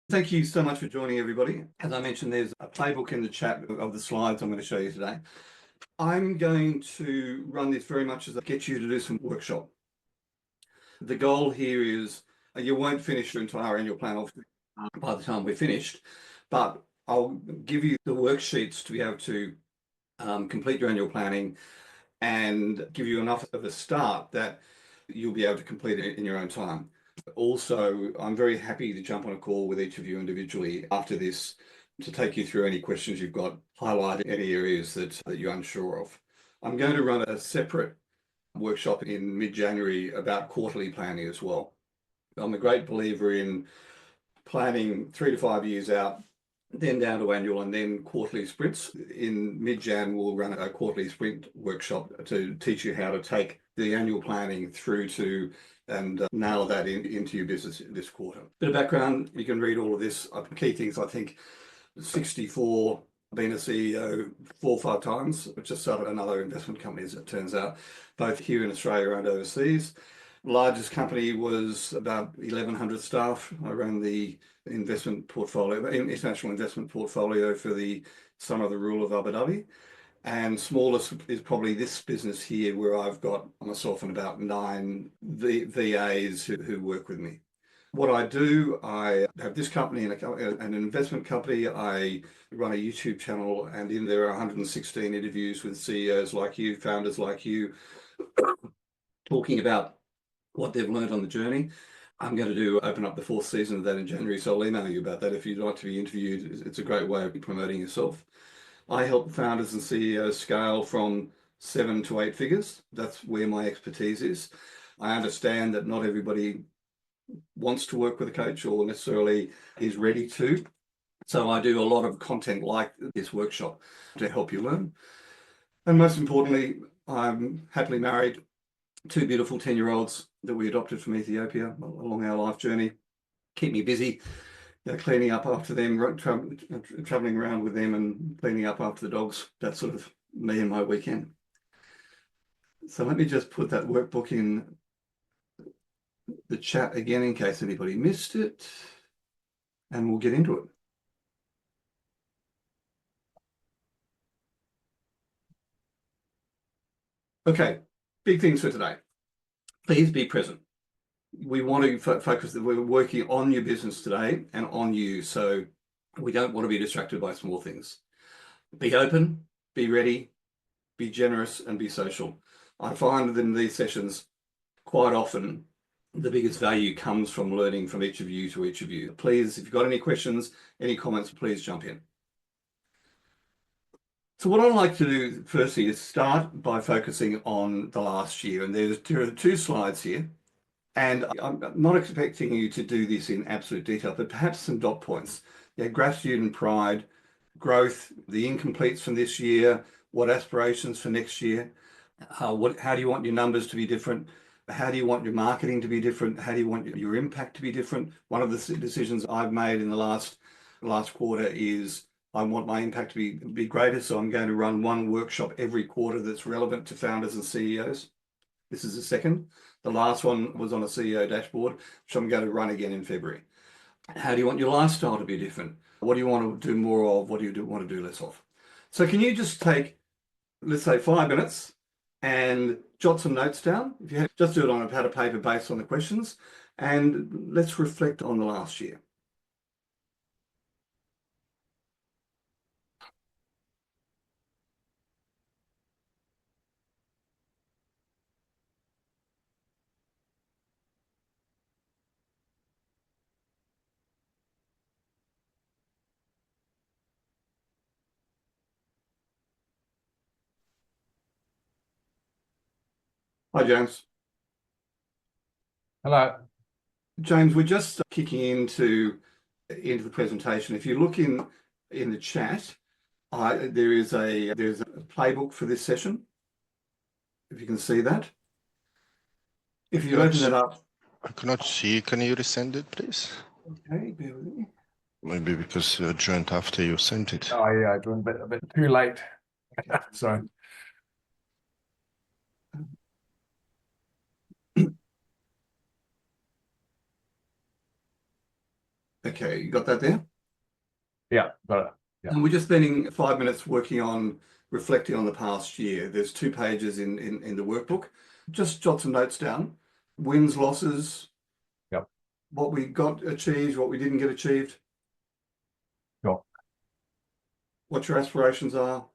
Thank you so much for joining, everybody. As I mentioned, there's a playbook in the chat of the slides I'm going to show you today. I'm going to run this very much as I get you to do some workshop. The goal here is you won't finish your entire annual plan by the time we're finished, but I'll give you the worksheets to be able to complete your annual planning and give you enough of a start that you'll be able to complete it in your own time. Also, I'm very happy to jump on a call with each of you individually after this to take you through any questions you've got, highlight any areas that you're unsure of. I'm going to run a separate workshop in mid-January about quarterly planning as well. I'm a great believer in planning 3 to 5 years out, then down to annual and then quarterly sprints. In mid-Jan, we'll run a quarterly sprint workshop to teach you how to take the annual planning through to and nail that into your business this quarter. Bit of background, you can read all of this. Key things, I think, 64, been a CEO 4 or 5 times. I've just started another investment company, as it turns out, both here in Australia and overseas. Largest company was about 1,100 staff. I ran the investment portfolio, international investment portfolio for the Son of the Rule of Abu Dhabi. And smallest is probably this business here, where I've got myself and about 9 VAs who work with me. What I do, I have this company and an investment company. I run a YouTube channel, and in there are 116 interviews with CEOs like you, founders like you, talking about what they've learned on the journey. I'm going to open up the 4th season of that in January, so I'll email you about that if you'd like to be interviewed. It's a great way of promoting yourself. I help founders and CEOs scale from 7 to 8 figures. That's where my expertise is. I understand that not everybody wants to work with a coach or necessarily is ready to. So I do a lot of content like this workshop to help you learn. And most importantly, I'm happily married, 2 beautiful 10-year-olds that we adopted from Ethiopia along our life journey. Keep me busy, cleaning up after them, traveling around with them and cleaning up after the dogs. That's sort of me and my weekend. So let me just put that workbook in the chat again in case anybody missed it, and we'll get into it. Okay, big things for today. Please be present. We want to focus that we're working on your business today and on you, so we don't want to be distracted by small things. Be open, be ready, be generous, and be social. I find that in these sessions, quite often, the biggest value comes from learning from each of you to each of you. Please, if you've got any questions, any comments, please jump in. So what I'd like to do firstly is start by focusing on the last year. And there are 2 slides here. And I'm not expecting you to do this in absolute detail, but perhaps some dot points. Gratitude and pride, growth, the incompletes from this year, what aspirations for next year, how do you want your numbers to be different? How do you want your marketing to be different? How do you want your impact to be different? One of the decisions I've made in the last quarter is I want my impact to be greater. So I'm going to run 1 workshop every quarter that's relevant to founders and CEOs. This is the second. The last one was on a CEO dashboard, which I'm going to run again in February. How do you want your lifestyle to be different? What do you want to do more of? What do you want to do less of? So can you just take, let's say, 5 minutes and jot some notes down? If you have, just do it on a pad of paper based on the questions, and let's reflect on the last year. Hi, James. Hello. James, we're just kicking into the presentation. If you look in the chat, there's a playbook for this session. If you can see that. If you open it up. I cannot see. Can you resend it, please? Okay, bear with me. Maybe because you joined after you sent it. Oh yeah, I joined a bit too late. Sorry. Okay, you got that there? Yeah, got it. Yeah. And we're just spending 5 minutes working on reflecting on the past year. There's 2 pages in the workbook. Just jot some notes down. Wins, losses, Yep. what we got achieved, what we didn't get achieved, Sure. what your aspirations are.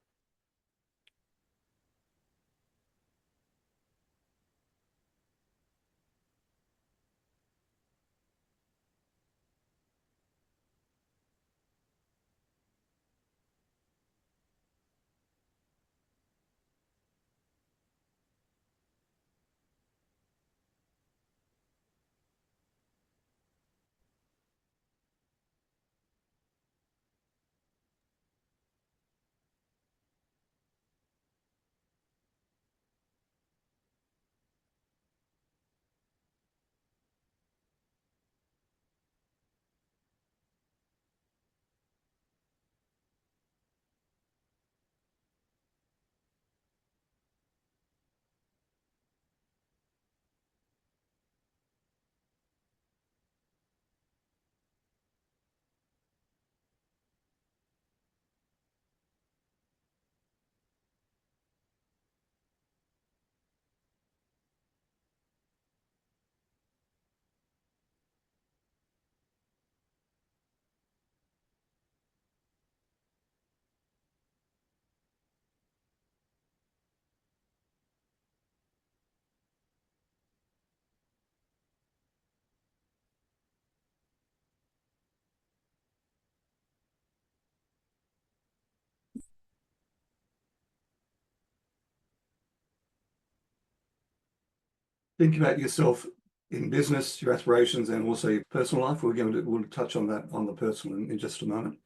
Think about yourself in business, your aspirations, and also your personal life. We'll touch on that on the personal in just a moment.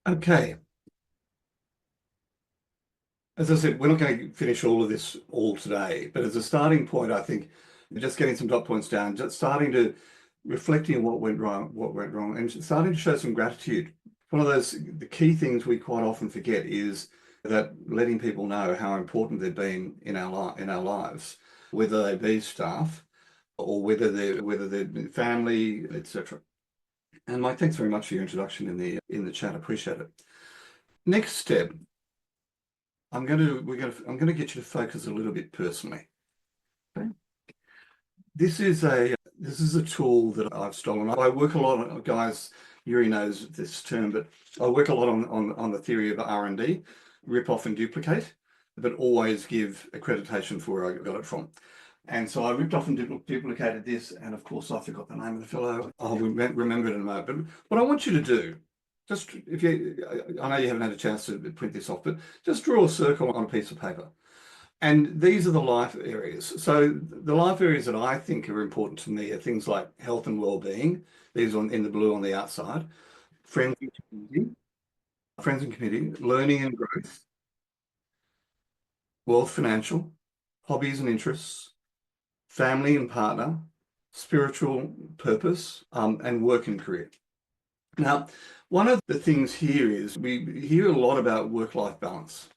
Okay. As I said, we're not going to finish all of this all today, but as a starting point, I think just getting some dot points down, just starting to reflecting on what went wrong, and starting to show some gratitude. One of the key things we quite often forget is that letting people know how important they've been in our lives, whether they be staff or whether they're family, etc. And Mike, thanks very much for your introduction in the chat. Appreciate it. Next step. I'm going to get you to focus a little bit personally. Okay. This is a tool that I've stolen. I work a lot on, guys, Yuri knows this term, but I work a lot on the theory of R&D, rip off and duplicate, but always give accreditation for where I got it from. And so I ripped off and duplicated this, and of course I forgot the name of the fellow. I'll remember it in a moment. But what I want you to do, just if you, I know you haven't had a chance to print this off, but just draw a circle on a piece of paper. And these are the life areas. So the life areas that I think are important to me are things like health and well-being. These are in the blue on the outside. Friends and community, learning and growth, wealth, financial, hobbies and interests, family and partner, spiritual purpose, and work and career. Now, one of the things here is we hear a lot about work-life balance.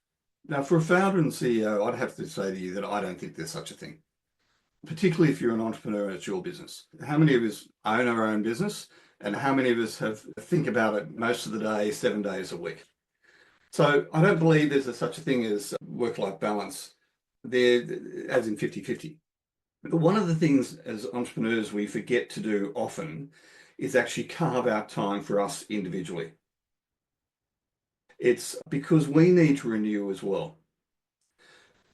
Now, for a founder and CEO, I'd have to say to you that I don't think there's such a thing, particularly if you're an entrepreneur and it's your business. How many of us own our own business, and how many of us think about it most of the day, 7 days a week? So I don't believe there's such a thing as work-life balance there, as in 50-50. But one of the things as entrepreneurs we forget to do often is actually carve out time for us individually. It's because we need to renew as well.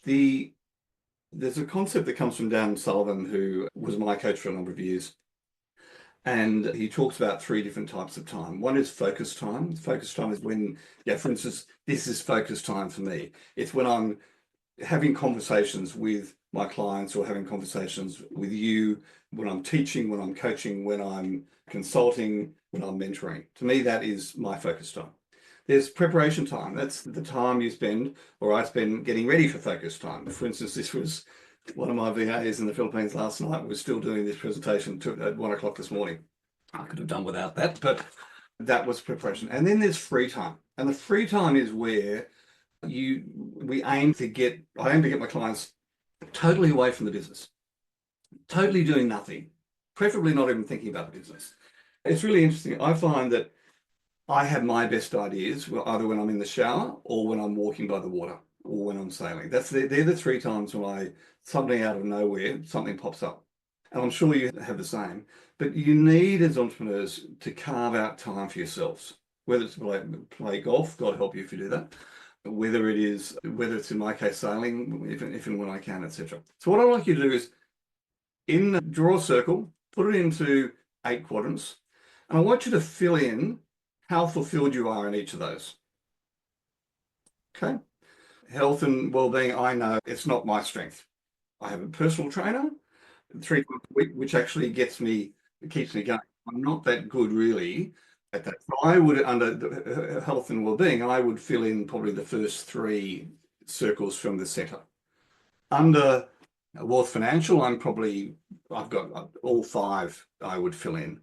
There's a concept that comes from Dan Sullivan, who was my coach for a number of years. And he talks about 3 different types of time. One is focus time. Focus time is when, for instance, this is focus time for me. It's when I'm having conversations with my clients or having conversations with you, when I'm teaching, when I'm coaching, when I'm consulting, when I'm mentoring. To me, that is my focus time. There's preparation time. That's the time you spend, or I spend, getting ready for focus time. For instance, this was one of my VAs in the Philippines last night was still doing this presentation at 1 o'clock this morning. I could have done without that, but that was preparation. And then there's free time. And the free time is where I aim to get my clients totally away from the business, totally doing nothing, preferably not even thinking about the business. It's really interesting. I find that I have my best ideas either when I'm in the shower or when I'm walking by the water or when I'm sailing. They're the 3 times when something out of nowhere, something pops up. And I'm sure you have the same. But you need, as entrepreneurs, to carve out time for yourselves, whether it's to play golf, God help you if you do that, whether it's in my case sailing, if and when I can, etc. So what I'd like you to do is draw a circle, put it into 8 quadrants, and I want you to fill in how fulfilled you are in each of those. Okay. Health and well-being, I know it's not my strength. I have a personal trainer 3 times a week, which actually keeps me going. I'm not that good really at that. So I would, under health and well-being, I would fill in probably the first 3 circles from the center. Under wealth financial, I've got all 5 I would fill in.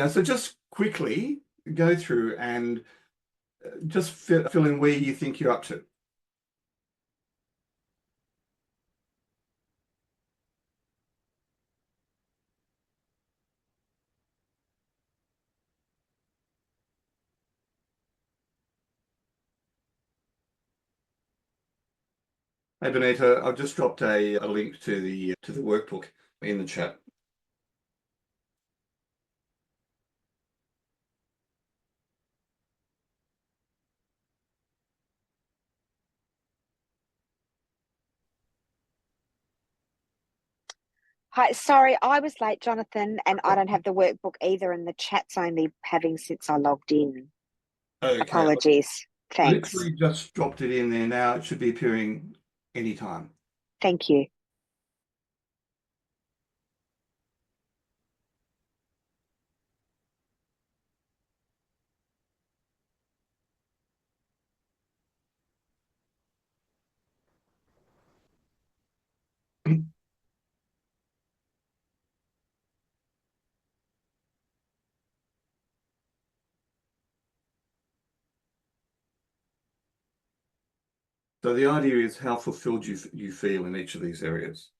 So just quickly go through and just fill in where you think you're up to. Hey Benita, I've just dropped a link to the workbook in the chat. Hi, sorry, I was late, Jonathan, and I don't have the workbook either, and the chat's only having since I logged in. Okay. Apologies. Thanks. Literally just dropped it in there now. It should be appearing anytime. Thank you. So the idea is how fulfilled you feel in each of these areas.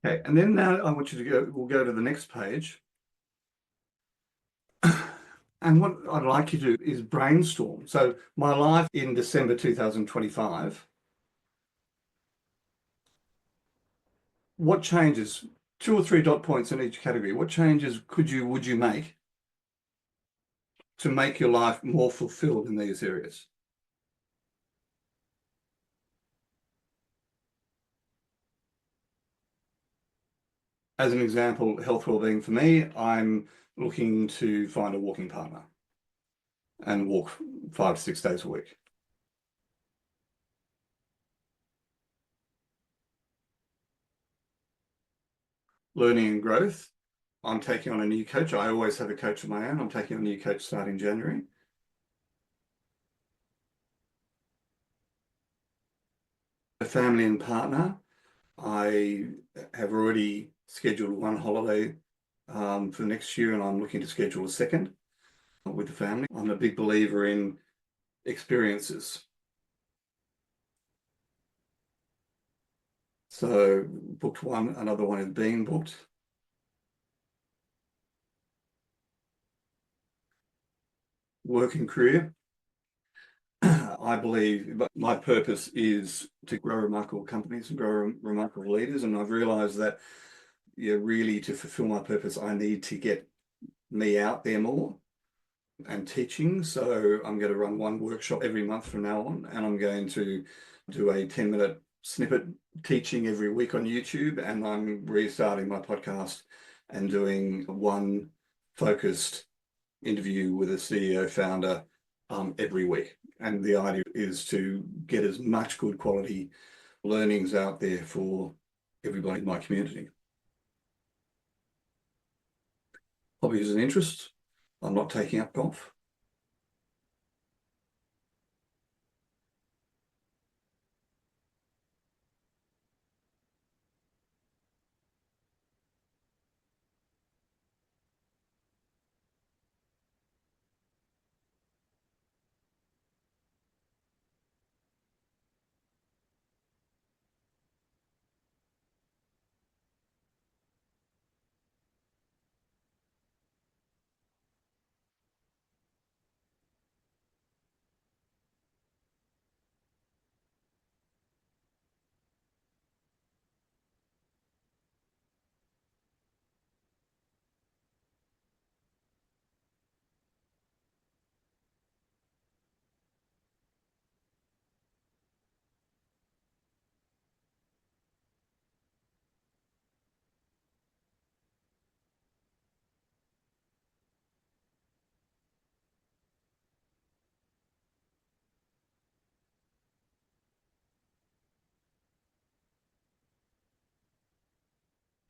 Okay, and then now I want you to we'll go to the next page. And what I'd like you to do is brainstorm. So my life in December 2025, what changes, 2 or 3 dot points in each category, what changes would you make to make your life more fulfilled in these areas? As an example, health wellbeing for me, I'm looking to find a walking partner and walk 5 to 6 days a week. Learning and growth, I'm taking on a new coach. I always have a coach of my own. I'm taking on a new coach starting January. A family and partner, I have already scheduled one holiday for next year, and I'm looking to schedule a second with the family. I'm a big believer in experiences. So booked one, another one is being booked. Work and career. I believe my purpose is to grow remarkable companies and grow remarkable leaders. And I've realized that, really to fulfill my purpose, I need to get me out there more and teaching. So I'm going to run one workshop every month from now on, and I'm going to do a 10-minute snippet teaching every week on YouTube. And I'm restarting my podcast and doing one focused interview with a CEO founder every week. And the idea is to get as much good quality learnings out there for everybody in my community. Hobbies and interests. I'm not taking up golf.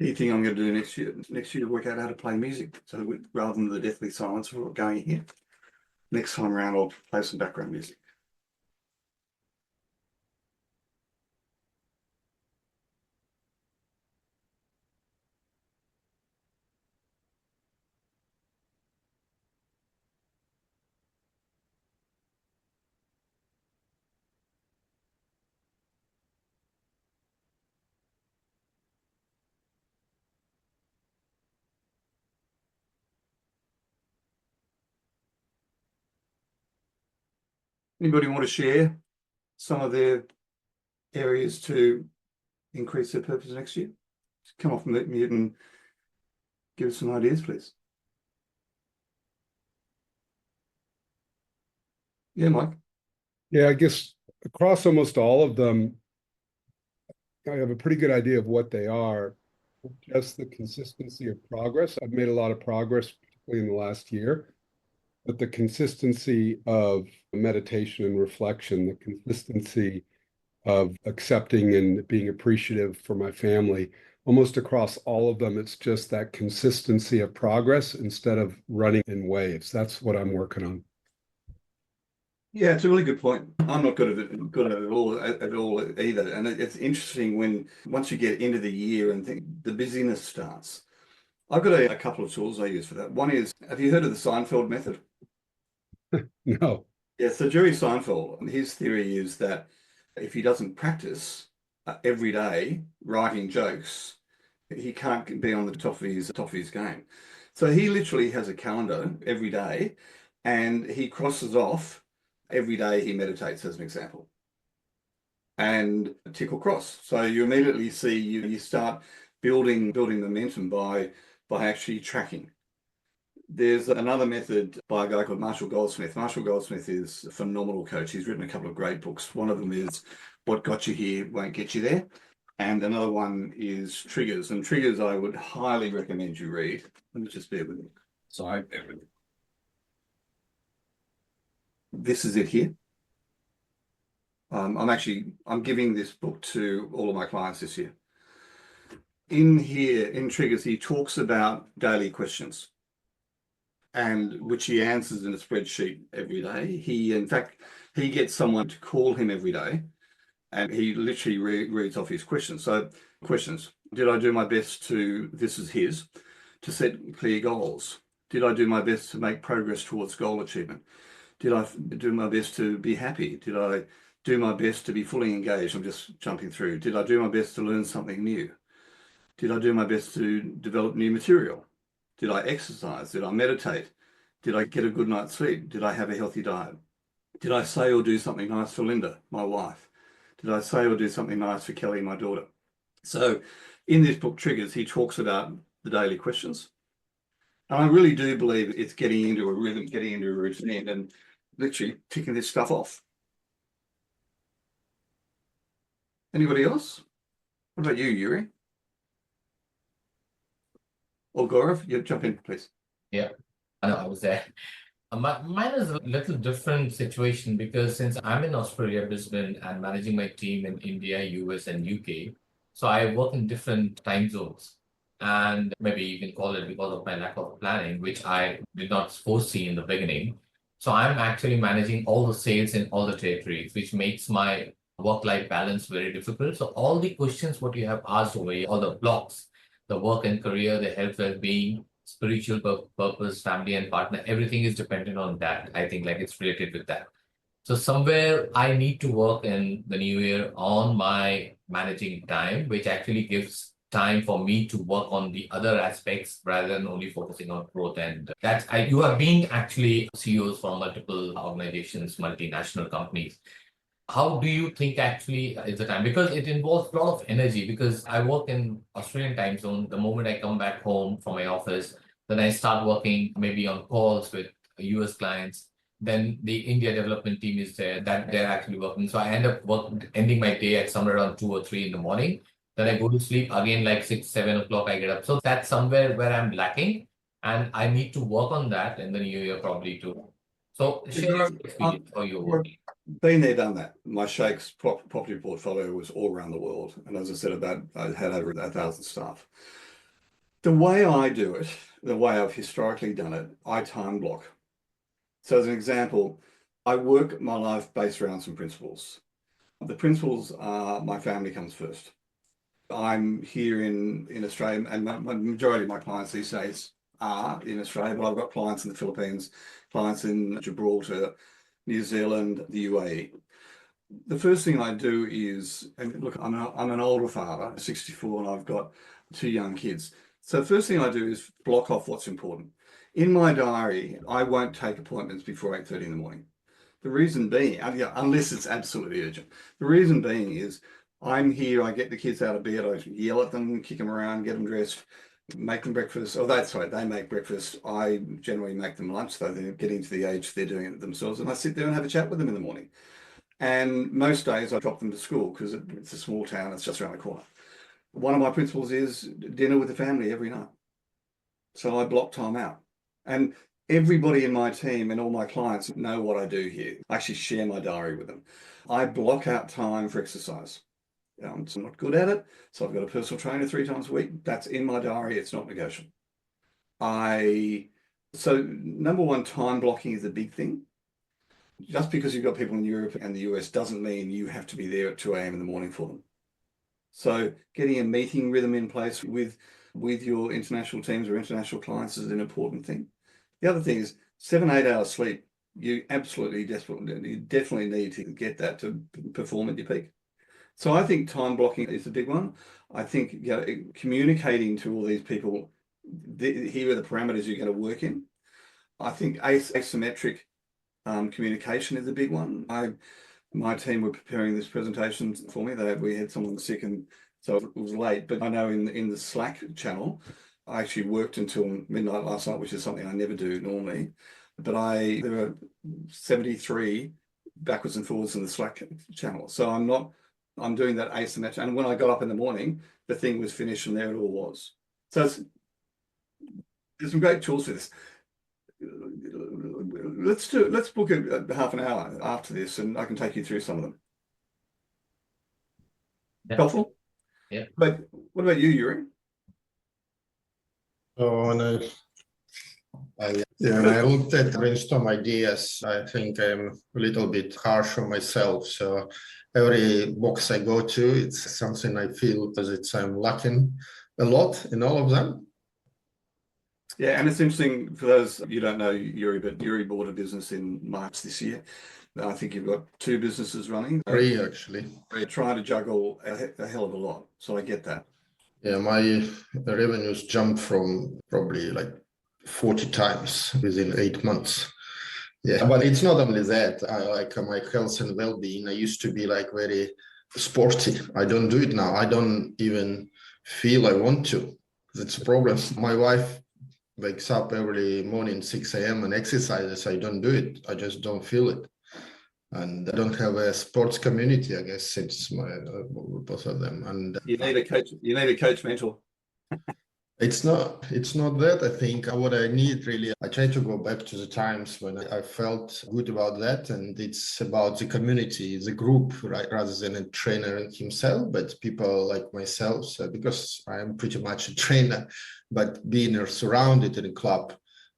The thing I'm going to do next year to work out how to play music. So rather than the deathly silence we're going here, next time around I'll play some background music. Anybody want to share some of their areas to increase their purpose next year? Just come off mute and give us some ideas, please. Yeah, Mike. Yeah, I guess across almost all of them, I have a pretty good idea of what they are. Just the consistency of progress. I've made a lot of progress, particularly in the last year, but the consistency of meditation and reflection, the consistency of accepting and being appreciative for my family, almost across all of them, it's just that consistency of progress instead of running in waves. That's what I'm working on. Yeah, it's a really good point. I'm not good at it all either. And it's interesting when once you get into the year and the busyness starts. I've got a couple of tools I use for that. One is, have you heard of the Seinfeld method? No. Yeah, so Jerry Seinfeld, his theory is that if he doesn't practice every day writing jokes, he can't be on the top of his game. So he literally has a calendar every day, and he crosses off every day he meditates, as an example, and tick or cross. So you immediately see you start building momentum by actually tracking. There's another method by a guy called Marshall Goldsmith. Marshall Goldsmith is a phenomenal coach. He's written a couple of great books. One of them is What Got You Here Won't Get You There. And another one is Triggers. And Triggers I would highly recommend you read. Let me just bear with me. Sorry, bear with me. This is it here. I'm giving this book to all of my clients this year. In here, in Triggers, he talks about daily questions, and which he answers in a spreadsheet every day. In fact, he gets someone to call him every day, and he literally reads off his questions. So, questions: did I do my best to set clear goals? Did I do my best to make progress towards goal achievement? Did I do my best to be happy? Did I do my best to be fully engaged? I'm just jumping through. Did I do my best to learn something new? Did I do my best to develop new material? Did I exercise? Did I meditate? Did I get a good night's sleep? Did I have a healthy diet? Did I say or do something nice for Linda, my wife? Did I say or do something nice for Kelly, my daughter? So in this book, Triggers, he talks about the daily questions. And I really do believe it's getting into a rhythm, getting into a routine, and literally ticking this stuff off. Anybody else? What about you, Yuri? Or Gaurav? You jump in, please. Yeah, I know I was there. Mine is a little different situation because since I'm in Australia, Brisbane, and managing my team in India, US, and UK, so I work in different time zones. And maybe you can call it because of my lack of planning, which I did not foresee in the beginning. So I'm actually managing all the sales in all the territories, which makes my work-life balance very difficult. So all the questions what you have asked over here, all the blocks, the work and career, the health, well-being, spiritual purpose, family and partner, everything is dependent on that. I think like it's related with that. So somewhere I need to work in the new year on my managing time, which actually gives time for me to work on the other aspects rather than only focusing on growth. And you are being actually CEOs for multiple organizations, multinational companies. How do you think actually is the time? Because it involves a lot of energy because I work in Australian time zone. The moment I come back home from my office, then I start working maybe on calls with US clients. Then the India development team is there that they're actually working. So I end up ending my day at somewhere around 2 or 3 in the morning. Then I go to sleep again like 6, 7 o'clock. I get up. So that's somewhere where I'm lacking. And I need to work on that in the new year probably too. So share your experience how you're working. Been there, done that. My Shakes property portfolio was all around the world. And as I said, I had over 1,000 staff. The way I do it, the way I've historically done it, I time block. So as an example, I work my life based around some principles. The principles are my family comes first. I'm here in Australia, and my majority of my clients these days are in Australia, but I've got clients in the Philippines, clients in Gibraltar, New Zealand, the UAE. The first thing I do is, and look, I'm an older father, 64, and I've got 2 young kids. So the first thing I do is block off what's important. In my diary, I won't take appointments before 8:30 in the morning. The reason being, unless it's absolutely urgent. The reason being is I'm here, I get the kids out of bed, I yell at them, kick them around, get them dressed, make them breakfast. They make breakfast. I generally make them lunch, so they're getting to the age they're doing it themselves. And I sit there and have a chat with them in the morning. And most days I drop them to school because it's a small town, it's just around the corner. One of my principles is dinner with the family every night. So I block time out. And everybody in my team and all my clients know what I do here. I actually share my diary with them. I block out time for exercise. I'm not good at it, so I've got a personal trainer 3 times a week. That's in my diary. It's not negotiable. So number one, time blocking is a big thing. Just because you've got people in Europe and the US doesn't mean you have to be there at 2 a.m. in the morning for them. So getting a meeting rhythm in place with your international teams or international clients is an important thing. The other thing is 7-8 hours sleep. You absolutely definitely need to get that to perform at your peak. So I think time blocking is a big one. I think communicating to all these people, here are the parameters you're going to work in. I think asymmetric communication is a big one. My team were preparing this presentation for me. We had someone sick, and so it was late. But I know in the Slack channel, I actually worked until midnight last night, which is something I never do normally. But there were 73 backwards and forwards in the Slack channel. So I'm doing that asymmetric. And when I got up in the morning, the thing was finished and there it all was. So there's some great tools for this. Let's book a half an hour after this and I can take you through some of them. Yeah. Helpful? Yeah. But what about you, Yuri? So when I looked at brainstorm ideas, I think I'm a little bit harsh on myself. So every box I go to, it's something I feel because I'm lacking a lot in all of them. Yeah, and it's interesting for those you don't know Yuri, but Yuri bought a business in March this year. I think you've got 2 businesses running. 3 actually. You're trying to juggle a hell of a lot, so I get that. Yeah, my revenues jumped from probably like 40 times within 8 months. Yeah, but it's not only that. I like my health and well-being. I used to be like very sporty. I don't do it now. I don't even feel I want to. That's a problem. My wife wakes up every morning 6 a.m. and exercises. I don't do it. I just don't feel it. And I don't have a sports community, I guess, since both of them. And You need a coach. You need a coach mentor. it's not that. I think what I need really, I try to go back to the times when I felt good about that. And it's about the community, the group, right? Rather than a trainer himself, but people like myself. So because I am pretty much a trainer, but being surrounded in a club,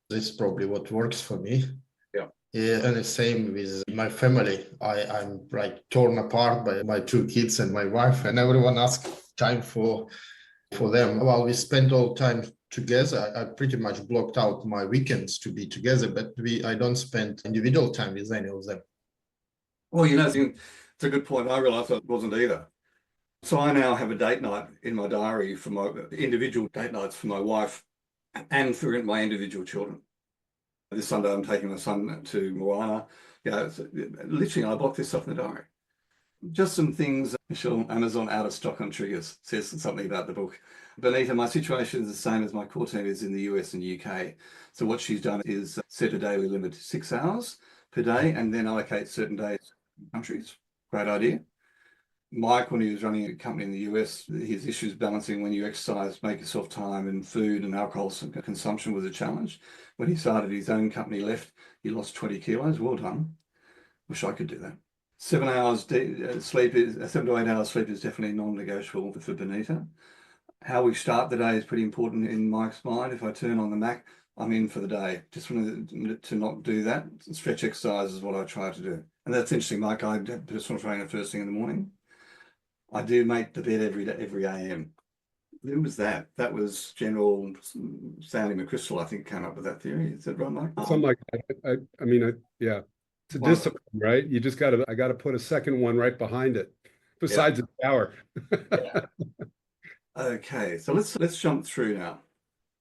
that's probably what works for me. Yeah, and the same with my family. I'm like torn apart by my 2 kids and my wife, and everyone asks time for them. While we spend all time together, I pretty much blocked out my weekends to be together, but I don't spend individual time with any of them. Well, it's a good point. I realized I wasn't either. So I now have a date night in my diary for my individual date nights for my wife and for my individual children. This Sunday, I'm taking my son to Moana. Literally, I blocked this stuff in the diary. Just some things. Michelle, Amazon out of stock on triggers, says something about the book. Benita, my situation is the same as my core team is in the US and UK. So what she's done is set a daily limit to 6 hours per day and then allocate certain days to countries. Great idea. Mike, when he was running a company in the US, his issues balancing when you exercise, make yourself time, and food and alcohol consumption was a challenge. When he started his own company left, he lost 20 kilos. Well done. Wish I could do that. 7 hours sleep 7 to 8 hours sleep is definitely non-negotiable for Benita. How we start the day is pretty important in Mike's mind. If I turn on the Mac, I'm in for the day. Just wanted to not do that. Stretch exercise is what I try to do. And that's interesting, Mike. I have personal trainer first thing in the morning. I do make the bed every AM. Who was that? That was General Stanley McChrystal, I think, came up with that theory. Is that right, Mike? Something like that. Yeah. It's a discipline, right? You just I got to put a second one right behind it, besides the shower. Okay, so let's jump through now.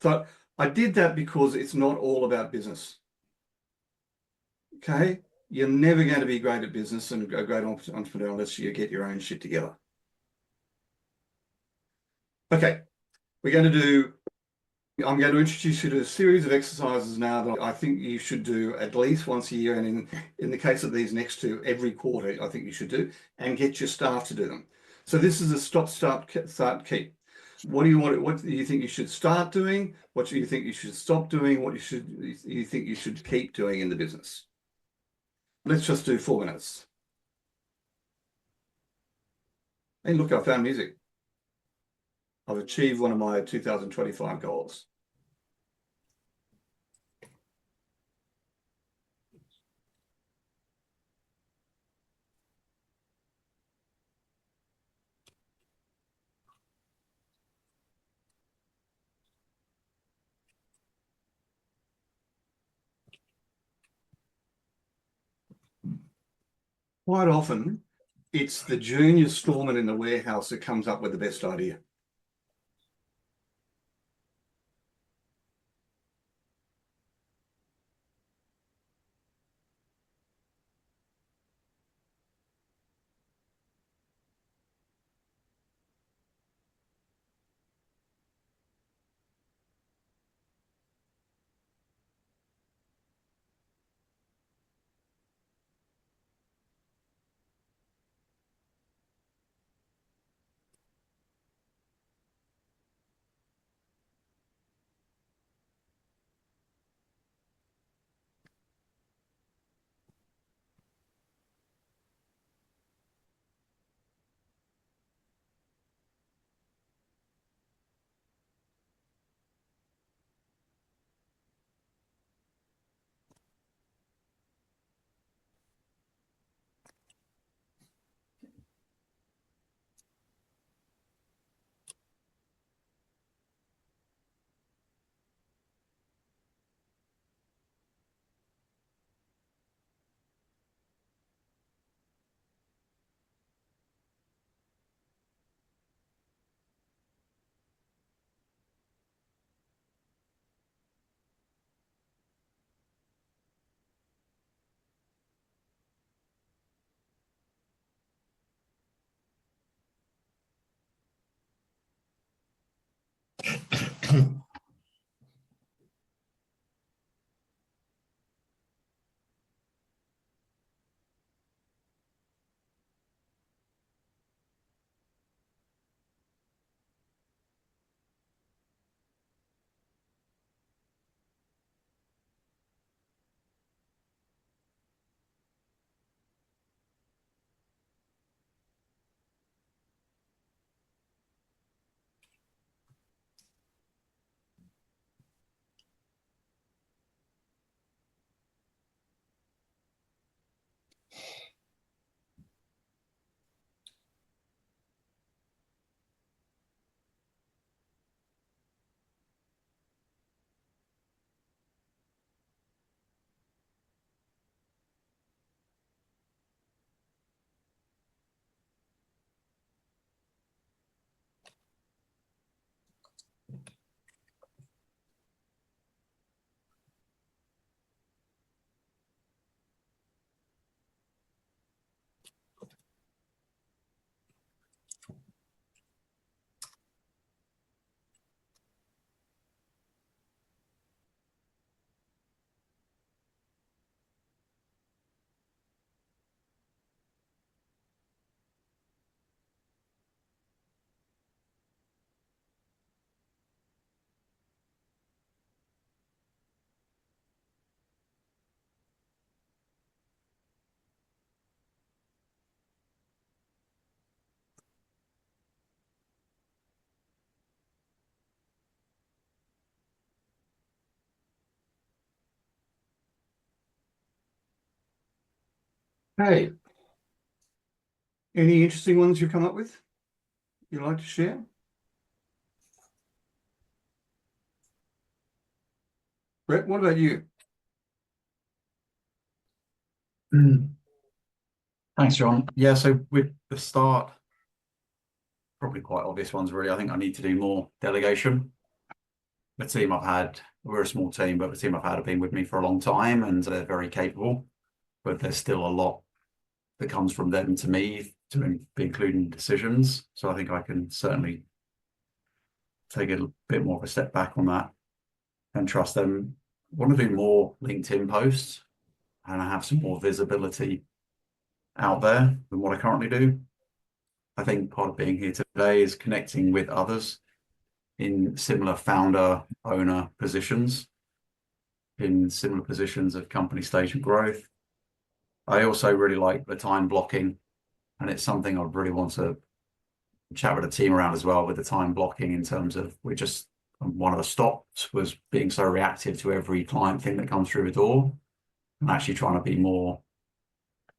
So I did that because it's not all about business. Okay, you're never going to be great at business and a great entrepreneur unless you get your own shit together. Okay, we're going to do I'm going to introduce you to a series of exercises now that I think you should do at least once a year, and in the case of these next two, every quarter, I think you should do, and get your staff to do them. So this is a stop, start, keep. What do you want? What do you think you should start doing? What do you think you should stop doing? What you think you should keep doing in the business? Let's just do 4 minutes. Hey, look, I found music. I've achieved one of my 2025 goals. Quite often, it's the junior storeman in the warehouse that comes up with the best idea. Hey, any interesting ones you've come up with you'd like to share? Brett, what about you? Thanks, John. Yeah, so with the start, probably quite obvious ones, really. I think I need to do more delegation. The team I've had, we're a small team, but the team I've had have been with me for a long time and they're very capable. But there's still a lot that comes from them to me to be included in decisions. So I think I can certainly take a bit more of a step back on that. and trust them. I want to do more LinkedIn posts and I have some more visibility out there than what I currently do. I think part of being here today is connecting with others in similar founder, owner positions, in similar positions of company stage and growth. I also really like the time blocking, and it's something I really want to chat with the team around as well, with the time blocking, in terms of one of the stops was being so reactive to every client thing that comes through the door, and actually trying to be more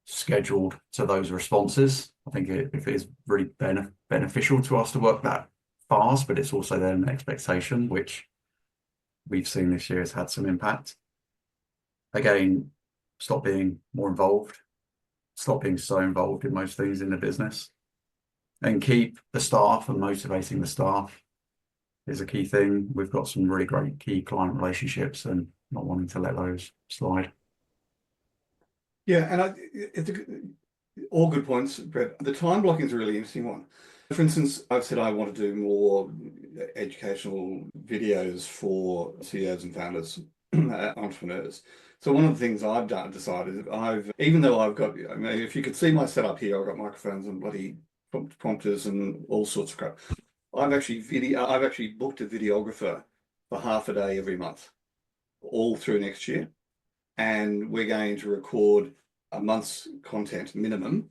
scheduled to those responses. I think it is really beneficial to us to work that fast, but it's also then an expectation, which we've seen this year has had some impact. Again, stop being more involved, stop being so involved in most things in the business, and keep the staff, and motivating the staff is a key thing. We've got some really great key client relationships and not wanting to let those slide. Yeah, and it's all good points, Brett. The time blocking is a really interesting one. For instance, I've said I want to do more educational videos for CEOs and founders, entrepreneurs. So one of the things I've decided, even though I've got, I mean, if you could see my setup here, I've got microphones and bloody prompters and all sorts of crap. I've actually booked a videographer for half a day every month, all through next year. And we're going to record a month's content minimum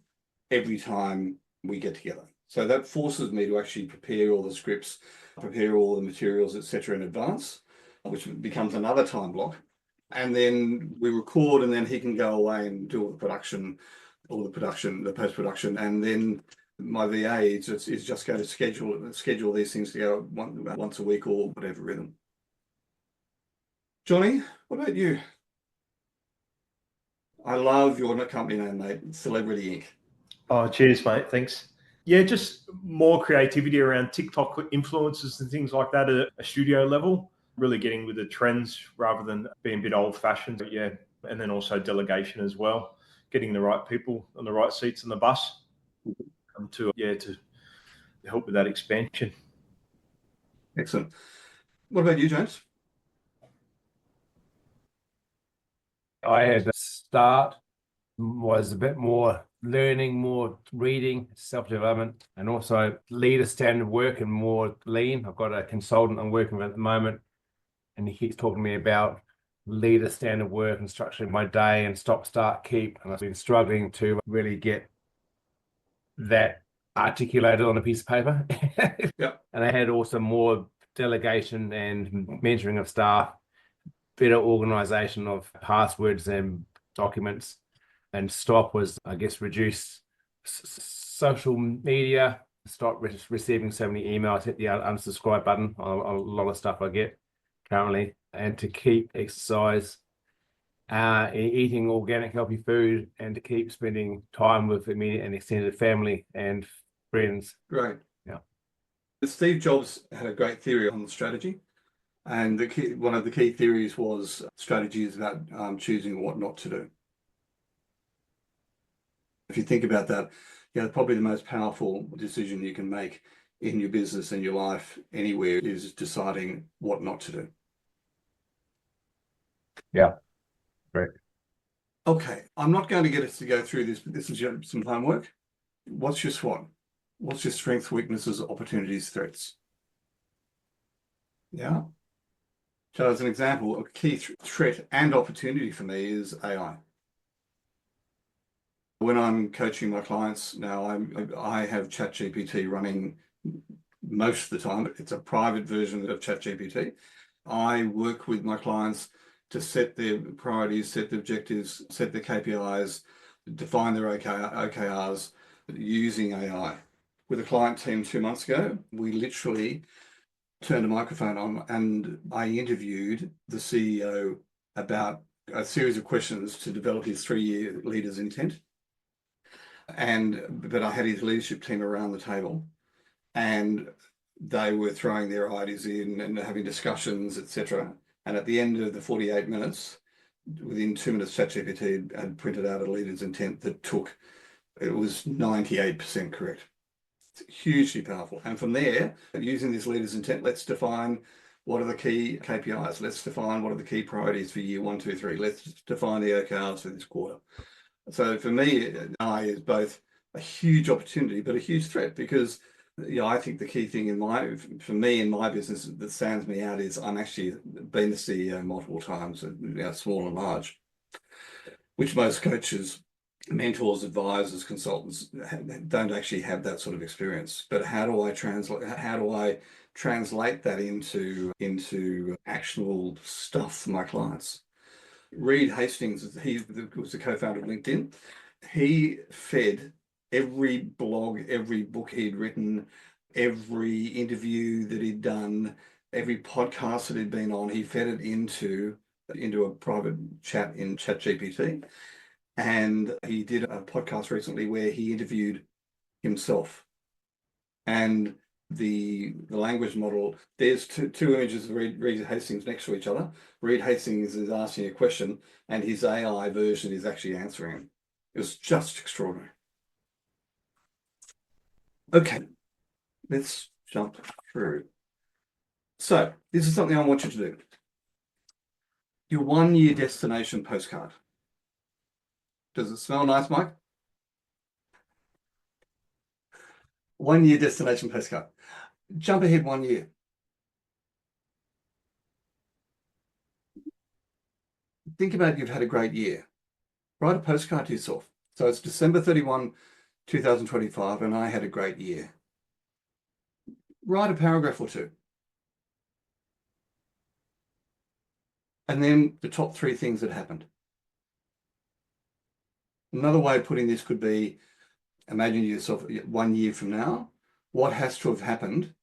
every time we get together. So that forces me to actually prepare all the scripts, prepare all the materials, etc. in advance, which becomes another time block. And then we record, and then he can go away and do all the production, the post-production. And then my VA is just going to schedule these things to go once a week or whatever rhythm. Johnny, what about you? I love your company name, mate. Celebrity Inc. Oh, cheers, mate. Thanks. Yeah, just more creativity around TikTok influencers and things like that at a studio level. Really getting with the trends rather than being a bit old-fashioned. But yeah, and then also delegation as well. Getting the right people on the right seats on the bus to help with that expansion. Excellent. What about you, James? I had to start, was a bit more learning, more reading, self-development, and also lead a standard work and more lean. I've got a consultant I'm working with at the moment, and he keeps talking to me about lead a standard work and structuring my day and stop, start, keep. And I've been struggling to really get that articulated on a piece of paper. Yep. And I had also more delegation and mentoring of staff, better organization of passwords and documents, and stop was, I guess, reduce social media, stop receiving so many emails, hit the unsubscribe button on a lot of stuff I get currently, and to keep exercise, eating organic healthy food, and to keep spending time with immediate and extended family and friends. Great. Yeah. Steve Jobs had a great theory on strategy. And one of the key theories was strategy is about choosing what not to do. If you think about that, probably the most powerful decision you can make in your business and your life anywhere is deciding what not to do. Yeah, great. Okay, I'm not going to get us to go through this, but this is some homework. What's your SWOT? What's your strengths, weaknesses, opportunities, threats? Yeah. So as an example, a key threat and opportunity for me is AI. When I'm coaching my clients now, I have ChatGPT running most of the time. It's a private version of ChatGPT. I work with my clients to set their priorities, set the objectives, set the KPIs, define their OKRs using AI. With a client team 2 months ago, we literally turned a microphone on and I interviewed the CEO about a series of questions to develop his 3-year leader's intent. But I had his leadership team around the table and they were throwing their ideas in and having discussions, etc. And at the end of the 48 minutes, within 2 minutes, ChatGPT had printed out a leader's intent that it was 98% correct. Hugely powerful. And from there, using this leader's intent, let's define What are the key KPIs? Let's define what are the key priorities for year 1, 2, 3. Let's define the OKRs for this quarter. So for me, AI is both a huge opportunity, but a huge threat because I think the key thing for me in my business that stands me out is I'm actually been the CEO multiple times, small and large, which most coaches, mentors, advisors, consultants don't actually have that sort of experience. But how do I translate that into actionable stuff for my clients? Reed Hastings, he was the co-founder of LinkedIn. He fed every blog, every book he'd written, every interview that he'd done, every podcast that he'd been on, he fed it into a private chat in ChatGPT. And he did a podcast recently where he interviewed himself. And the language model, there's two images of Reed Hastings next to each other. Reed Hastings is asking a question and his AI version is actually answering. It was just extraordinary. Okay, let's jump through. So this is something I want you to do. Your 1-year destination postcard. Does it smell nice, Mike? 1-year destination postcard. Jump ahead 1 year. Think about you've had a great year. Write a postcard to yourself. So it's December 31, 2025, and I had a great year. Write a paragraph or two. And then the top 3 things that happened. Another way of putting this could be, imagine yourself 1 year from now, what has to have happened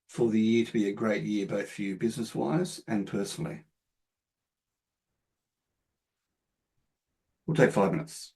for the year to be a great year, both for you business-wise and personally? We'll take 5 minutes.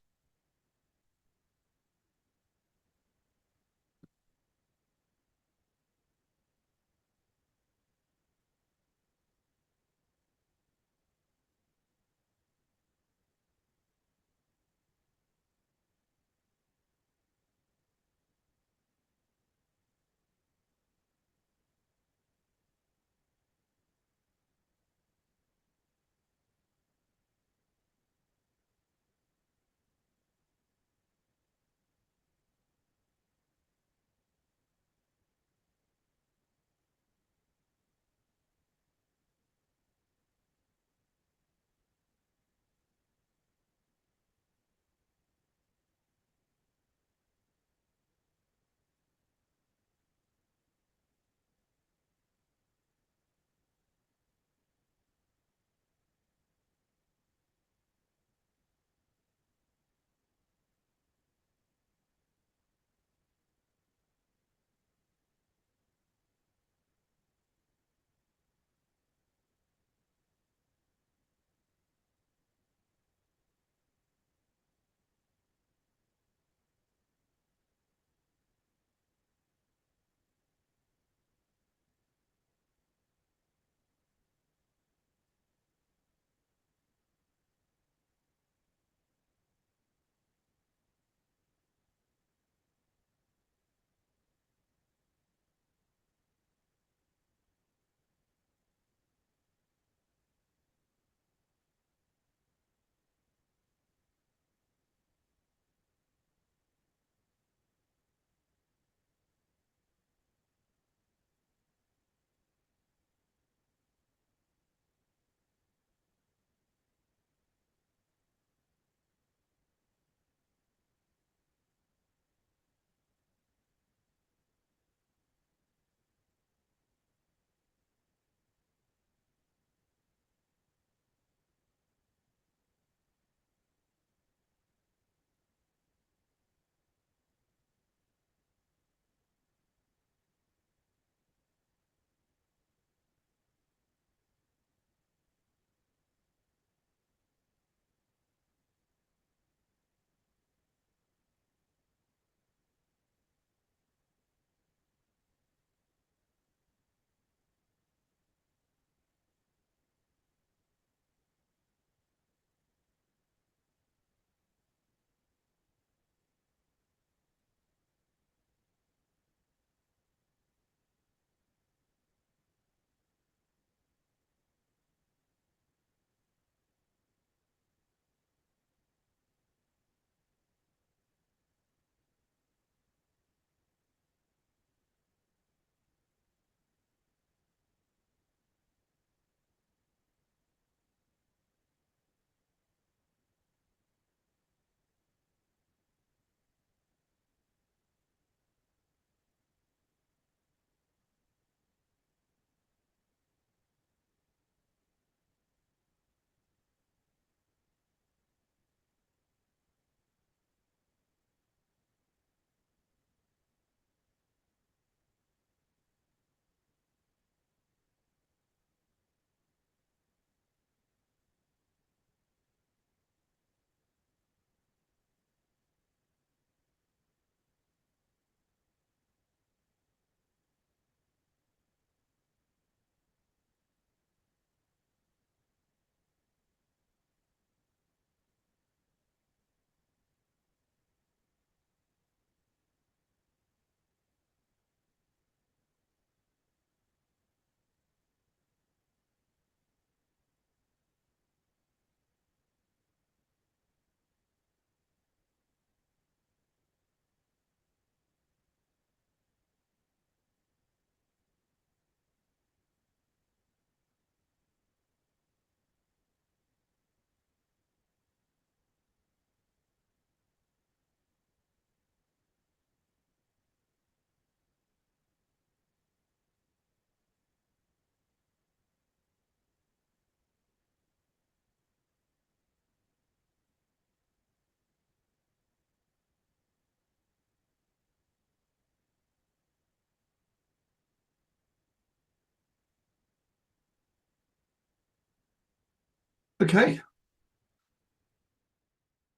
Okay.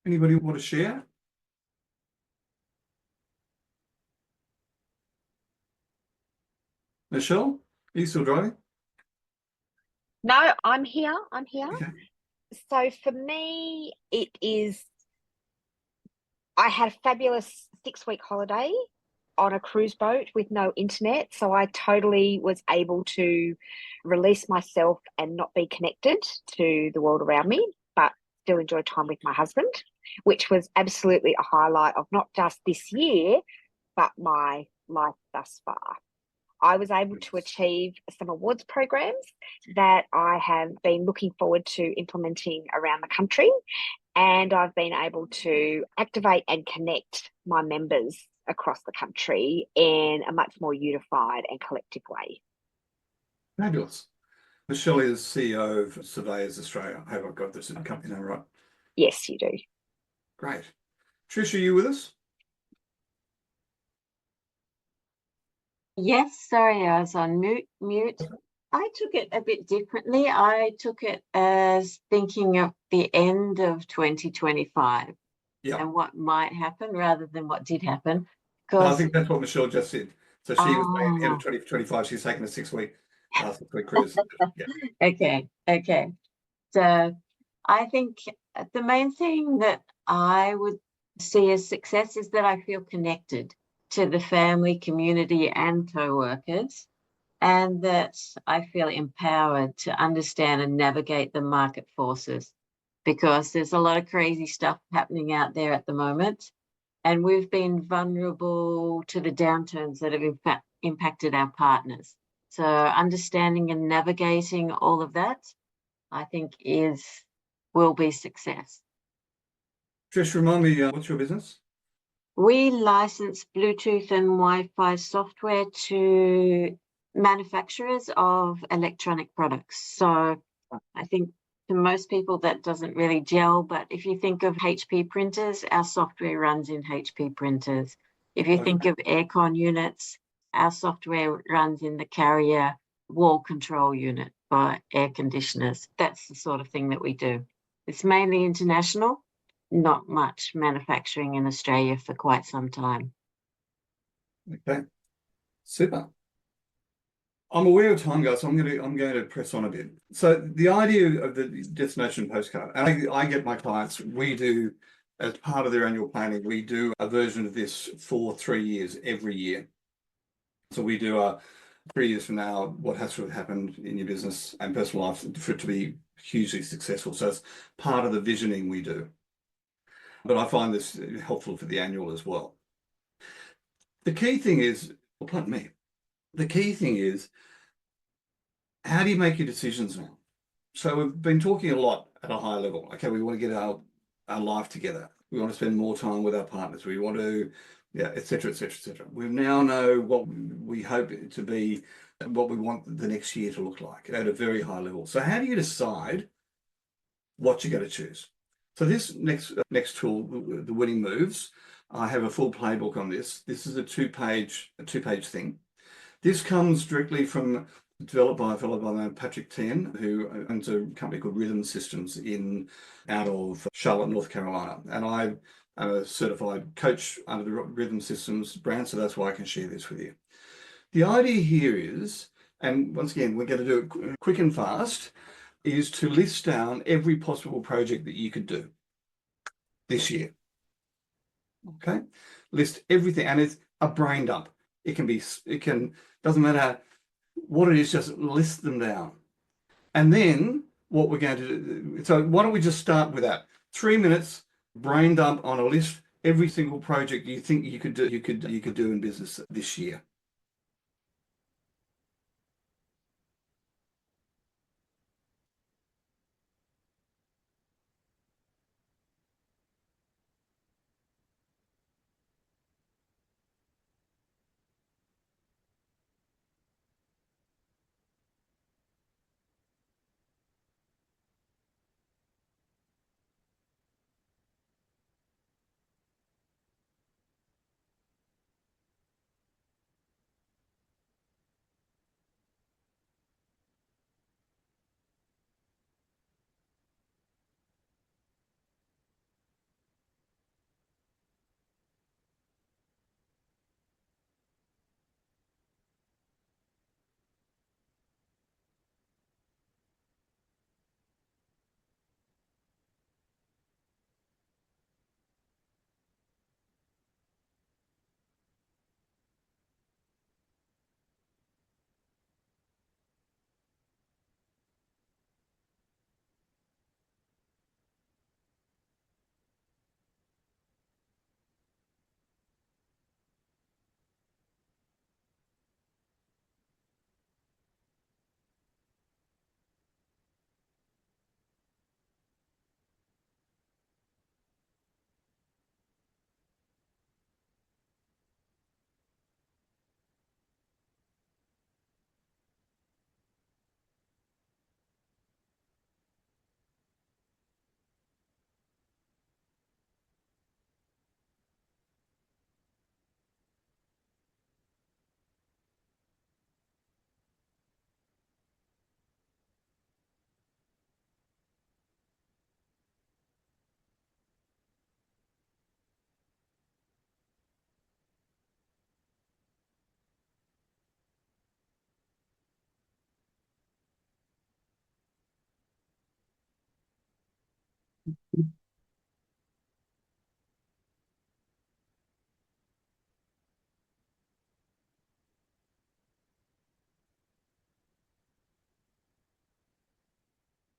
Anybody want to share? Michelle, are you still driving? No, I'm here. I'm here. Okay. So for me, it is, I had a fabulous 6-week holiday on a cruise boat with no internet. So I totally was able to release myself and not be connected to the world around me, but still enjoy time with my husband, which was absolutely a highlight of not just this year, but my life thus far. I was able to achieve some awards programs that I have been looking forward to implementing around the country. And I've been able to activate and connect my members across the country in a much more unified and collective way. Fabulous. Michelle is CEO of Surveyors Australia. I hope I've got this in the company name right. Yes, you do. Great. Trish, are you with us? Yes, sorry, I was on mute. I took it a bit differently. I took it as thinking of the end of 2025 and what might happen rather than what did happen. No, I Because think that's what Michelle just said. So she was saying end of 2025, she's taken a 6-week cruise. Yeah. Okay. So I think the main thing that I would see as success is that I feel connected to the family, community, and co-workers, and that I feel empowered to understand and navigate the market forces, because there's a lot of crazy stuff happening out there at the moment, and we've been vulnerable to the downturns that have in fact impacted our partners. So understanding and navigating all of that, I think will be success. Trish, remind me, what's your business? We license Bluetooth and Wi-Fi software to manufacturers of electronic products. So I think to most people that doesn't really gel, but if you think of HP printers, our software runs in HP printers. If you think of aircon units, our software runs in the Carrier wall control unit for air conditioners. That's the sort of thing that we do. It's mainly international, not much manufacturing in Australia for quite some time. Okay, super. I'm aware of time, guys, so I'm going to press on a bit. So the idea of the destination postcard, and I get my clients, we do, as part of their annual planning, we do a version of this for 3 years every year. So we do a 3 years from now, what has to have happened in your business and personal life for it to be hugely successful. So it's part of the visioning we do. But I find this helpful for the annual as well. The key thing is, well, pardon me, the key thing is, how do you make your decisions now? So we've been talking a lot at a high level. Okay, we want to get our life together. We want to spend more time with our partners. We want to, et cetera, et cetera, et cetera. We now know what we hope it to be, what we want the next year to look like at a very high level. So how do you decide what you're going to choose? So this next tool, the winning moves, I have a full playbook on this. This is a two-page thing. This comes directly from, developed by a fellow by the name of Patrick Tien, who owns a company called Rhythm Systems out of Charlotte, North Carolina. And I am a certified coach under the Rhythm Systems brand, so that's why I can share this with you. The idea here is, and once again, we're going to do it quick and fast, is to list down every possible project that you could do this year. Okay, list everything, and it's a brain dump. Doesn't matter what it is, just list them down. And then what we're going to do, so why don't we just start with that? 3 minutes, brain dump on a list, every single project you think you could do in business this year.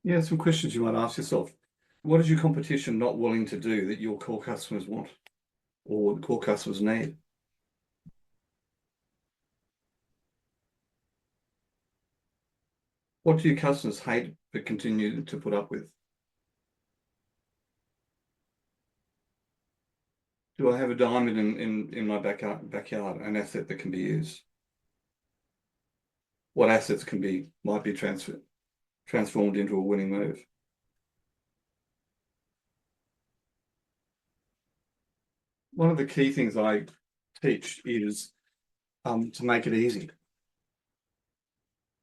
Yeah, some questions you might ask yourself. What is your competition not willing to do that your core customers want or the core customers need? What do your customers hate but continue to put up with? Do I have a diamond in my backyard, an asset that can be used? What assets might be transformed into a winning move? One of the key things I teach is to make it easy.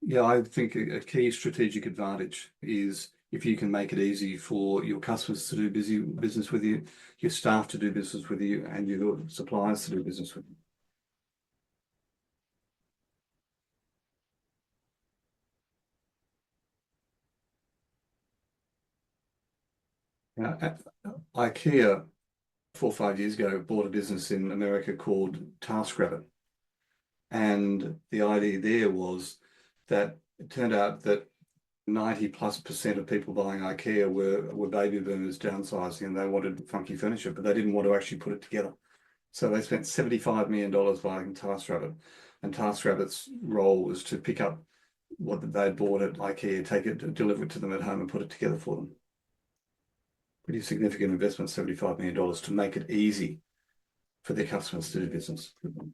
Yeah, I think a key strategic advantage is if you can make it easy for your customers to do business with you, your staff to do business with you, and your suppliers to do business with you. Now, IKEA 4 or 5 years ago bought a business in America called TaskRabbit. And the idea there was that it turned out that 90+% of people buying IKEA were baby boomers downsizing, and they wanted funky furniture, but they didn't want to actually put it together. So they spent $75 million buying TaskRabbit. And TaskRabbit's role was to pick up what they'd bought at IKEA, take it, deliver it to them at home and put it together for them. Pretty significant investment, $75 million, to make it easy for their customers to do business with them.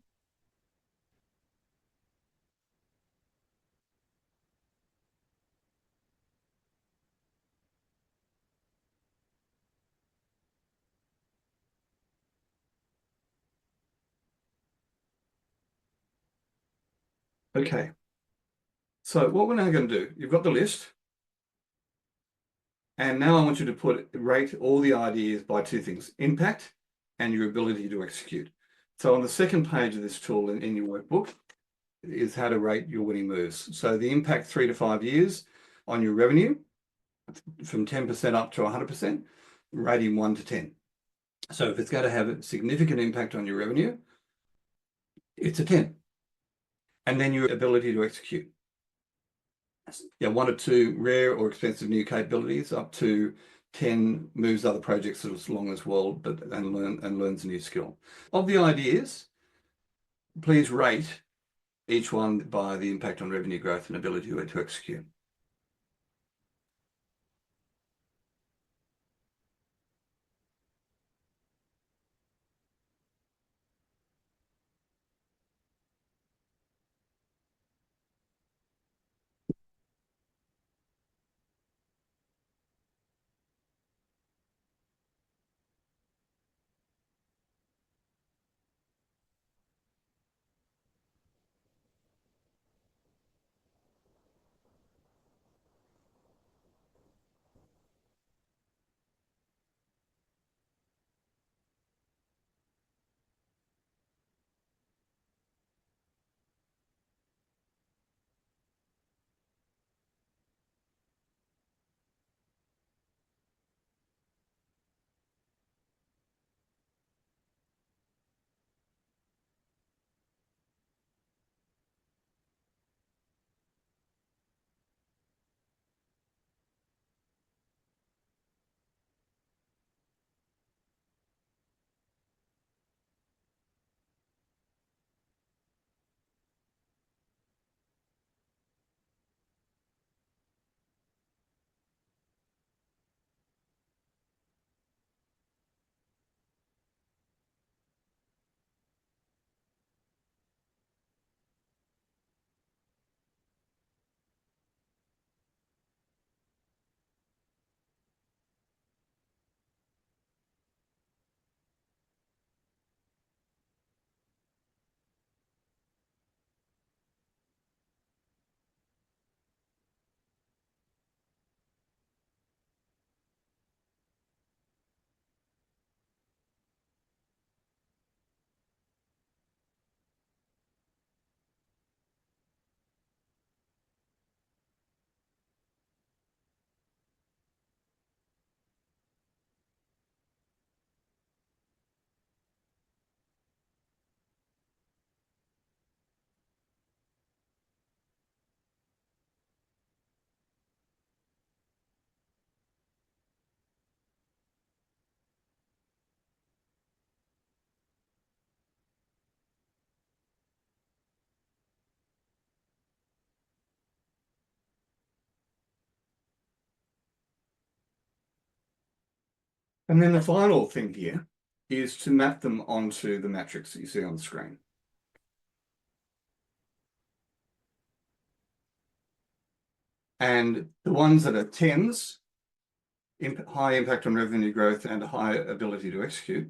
Okay. So what we're now going to do, you've got the list. And now I want you to rate all the ideas by two things: impact and your ability to execute. So on the second page of this tool in your workbook is how to rate your winning moves. So the impact 3 to 5 years on your revenue from 10% up to 100%, rating 1 to 10. So if it's going to have a significant impact on your revenue, it's a 10. And then your ability to execute. Yeah, 1 or 2 rare or expensive new capabilities, up to 10 moves other projects as long as well, and learns a new skill. Of the ideas, please rate each one by the impact on revenue growth and ability to execute. And then the final thing here is to map them onto the matrix that you see on the screen. And the ones that are tens, high impact on revenue growth and a high ability to execute,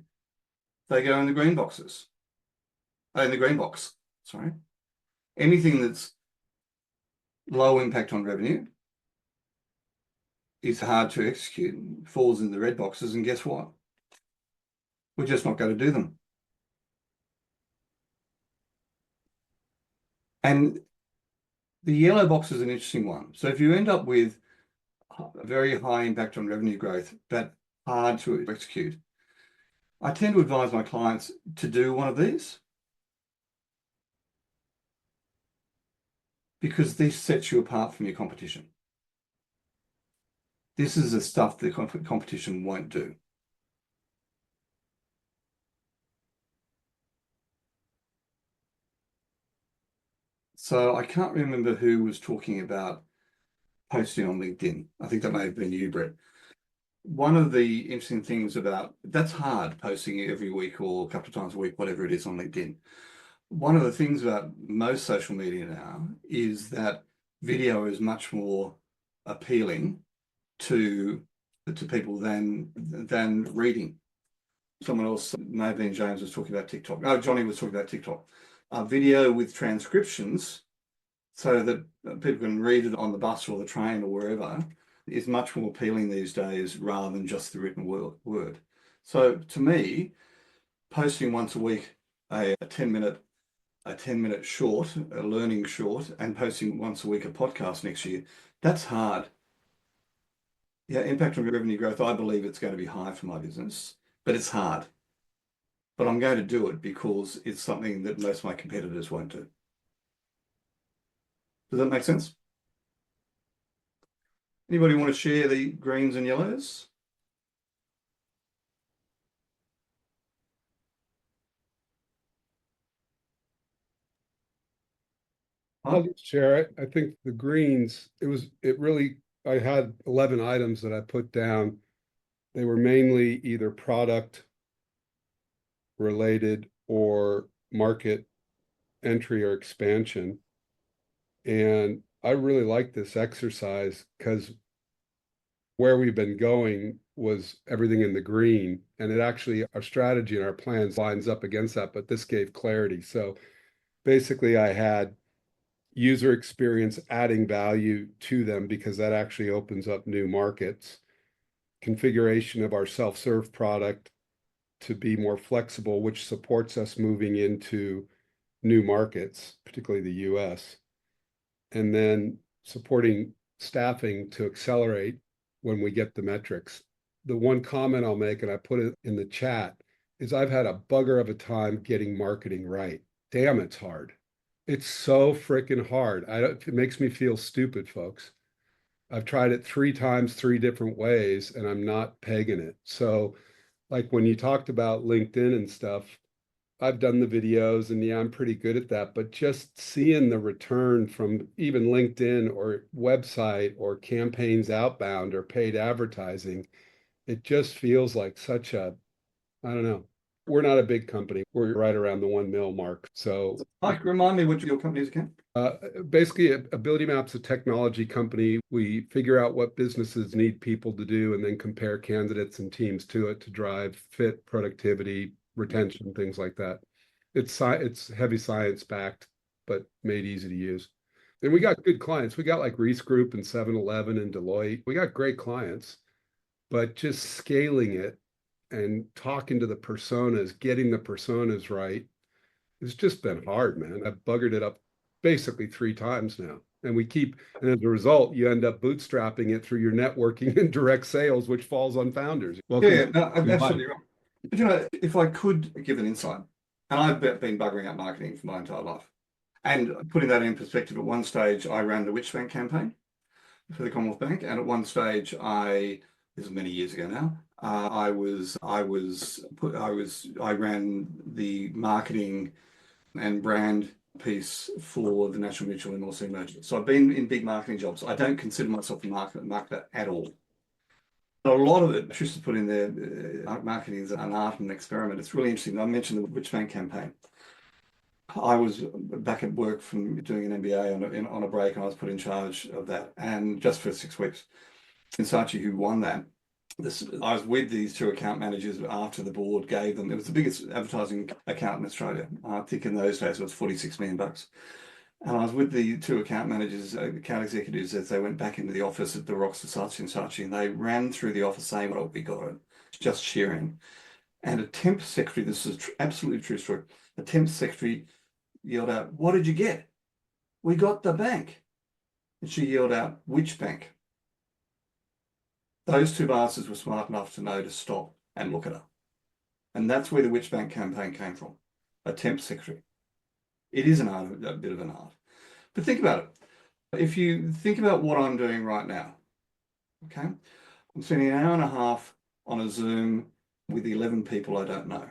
they go in the green boxes. In the green box, sorry. Anything that's low impact on revenue is hard to execute, falls in the red boxes, and guess what? We're just not going to do them. And the yellow box is an interesting one. So if you end up with a very high impact on revenue growth, but hard to execute, I tend to advise my clients to do one of these, because this sets you apart from your competition. This is the stuff the competition won't do. So I can't remember who was talking about posting on LinkedIn. I think that may have been you, Brett. One of the interesting things about that's hard, posting every week or a couple of times a week, whatever it is, on LinkedIn. One of the things about most social media now is that video is much more appealing to people than reading. Someone else, may have been James, was talking about TikTok. Oh, Johnny was talking about TikTok. Video with transcriptions so that people can read it on the bus or the train or wherever is much more appealing these days rather than just the written word. So to me, posting once a week a 10-minute short, a learning short, and posting once a week a podcast next year, that's hard. Yeah, impact on revenue growth, I believe it's going to be high for my business, but it's hard. But I'm going to do it because it's something that most of my competitors won't do. Does that make sense? Anybody want to share the greens and yellows? I'll just share it. I think the greens, I had 11 items that I put down. They were mainly either product related or market entry or expansion. And I really like this exercise because where we've been going was everything in the green, and it actually, our strategy and our plans lines up against that, but this gave clarity. So basically I had user experience adding value to them because that actually opens up new markets, configuration of our self-serve product to be more flexible, which supports us moving into new markets, particularly the US, and then supporting staffing to accelerate when we get the metrics. The one comment I'll make, and I put it in the chat, is I've had a bugger of a time getting marketing right. Damn, it's hard. It's so freaking hard. It makes me feel stupid, folks. I've tried it 3 times, 3 different ways, and I'm not pegging it. So like when you talked about LinkedIn and stuff, I've done the videos and yeah, I'm pretty good at that, but just seeing the return from even LinkedIn or website or campaigns outbound or paid advertising, it just feels like such a, I don't know. We're not a big company. We're right around the 1 mil mark. So Mike, remind me what your company is again? basically, Ability Map's a technology company. We figure out what businesses need people to do and then compare candidates and teams to it to drive fit, productivity, retention, things like that. It's heavy science backed, but made easy to use. And we got good clients. We got like Reese Group and 7-Eleven and Deloitte. We got great clients, but just scaling it and talking to the personas, getting the personas right, it's just been hard, man. I've buggered it up basically 3 times now. And as a result, you end up bootstrapping it through your networking and direct sales, which falls on founders. Yeah, no, absolutely right. But you know, if I could give an insight, and I've been buggering up marketing for my entire life, and putting that in perspective, at one stage I ran the Which Bank campaign for the Commonwealth Bank, and at one stage this is many years ago now, I ran the marketing and brand piece for the National Mutual and North Sea Merchants. So I've been in big marketing jobs. I don't consider myself a marketer at all. A lot of it, Trish has put in there, marketing is an art and an experiment. It's really interesting. I mentioned the Which Bank campaign. I was back at work from doing an MBA on a break, and I was put in charge of that, and just for 6 weeks. Saatchi, who won that, I was with these two account managers after the board gave them. It was the biggest advertising account in Australia. I think in those days it was $46 million. And I was with the two account managers, account executives, as they went back into the office at the Rocks of Saatchi, and they ran through the office saying, "Well, we got it," just cheering. And a temp secretary, this is absolutely true story, a temp secretary yelled out, "What did you get?" "We got the bank." And she yelled out, "Which bank?" Those two bastards were smart enough to know to stop and look at her. And that's where the Which Bank campaign came from, a temp secretary. It is an art, a bit of an art. But think about it. If you think about what I'm doing right now, okay, I'm spending an hour and a half on a Zoom with 11 people I don't know.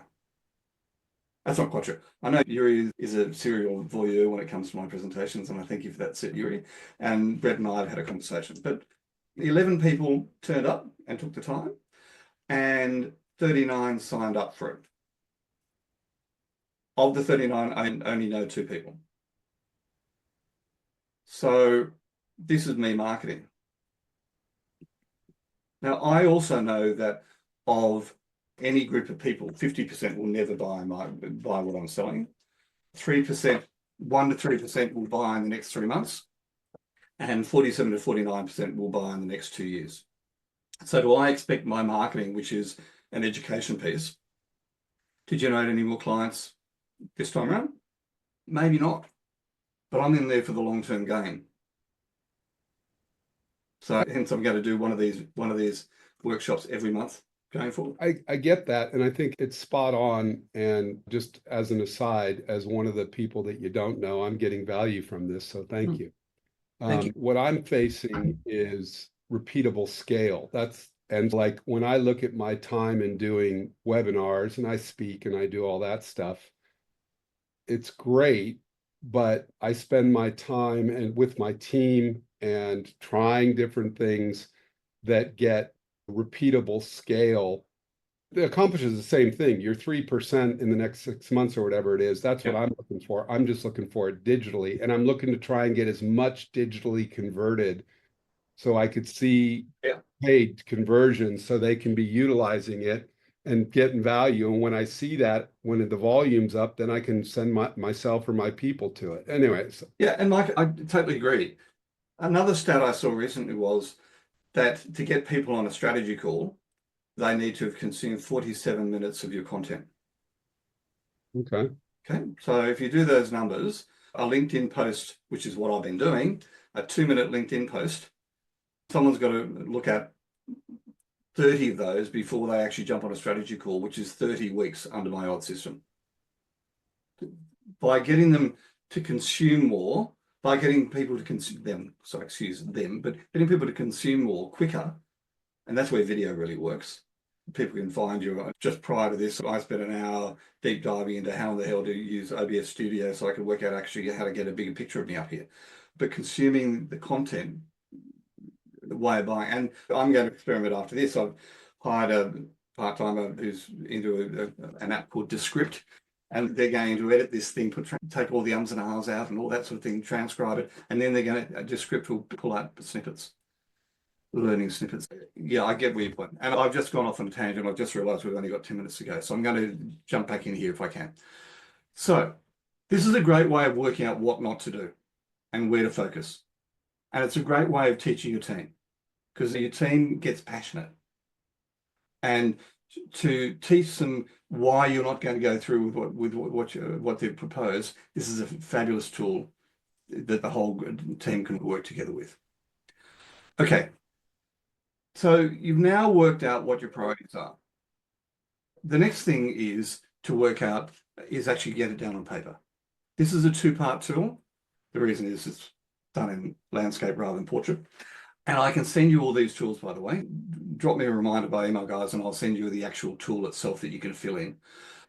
That's not quite true. I know Yuri is a serial voyeur when it comes to my presentations, and I thank you for that, Yuri. And Brett and I have had a conversation. But 11 people turned up and took the time, and 39 signed up for it. Of the 39, I only know 2 people. So this is me marketing. Now, I also know that of any group of people, 50% will never buy what I'm selling. 3%, 1 to 3% will buy in the next 3 months, and 47 to 49% will buy in the next 2 years. So do I expect my marketing, which is an education piece, to generate any more clients this time around? Maybe not, but I'm in there for the long-term gain. So hence I'm going to do one of these workshops every month going forward. I get that, and I think it's spot on. And just as an aside, as one of the people that you don't know, I'm getting value from this, so thank you. Thank you. What I'm facing is repeatable scale. And like when I look at my time in doing webinars and I speak and I do all that stuff, it's great, but I spend my time and with my team and trying different things that get repeatable scale. It accomplishes the same thing. You're 3% in the next 6 months or whatever it is. That's what I'm looking for. I'm just looking for it digitally, and I'm looking to try and get as much digitally converted so I could see paid conversions so they can be utilizing it and getting value. And when I see that, when the volume's up, then I can send myself or my people to it. Anyways. Yeah, and Mike, I totally agree. Another stat I saw recently was that to get people on a strategy call, they need to have consumed 47 minutes of your content. Okay. Okay. So if you do those numbers, a LinkedIn post, which is what I've been doing, a 2-minute LinkedIn post, someone's got to look at 30 of those before they actually jump on a strategy call, which is 30 weeks under my old system. By getting them to consume more, by getting people to consume them, sorry, excuse them, but getting people to consume more quicker, and that's where video really works. People can find you. Just prior to this, I spent an hour deep diving into how the hell to use OBS Studio so I could work out actually how to get a bigger picture of me up here. But consuming the content, the way of buying, and I'm going to experiment after this. I've hired a part-timer who's into an app called Descript, and they're going to edit this thing, take all the ums and ahs out and all that sort of thing, transcribe it, and then they're going to, Descript will pull out snippets. Learning snippets. Yeah, I get where you're pointing. And I've just gone off on a tangent. I've just realized we've only got 10 minutes to go. So I'm going to jump back in here if I can. So this is a great way of working out what not to do and where to focus. And it's a great way of teaching your team because your team gets passionate. And to teach them why you're not going to go through with what they've proposed, this is a fabulous tool that the whole team can work together with. Okay. So you've now worked out what your priorities are. The next thing is to work out is actually get it down on paper. This is a 2-part tool. The reason is it's done in landscape rather than portrait. And I can send you all these tools, by the way. Drop me a reminder by email, guys, and I'll send you the actual tool itself that you can fill in.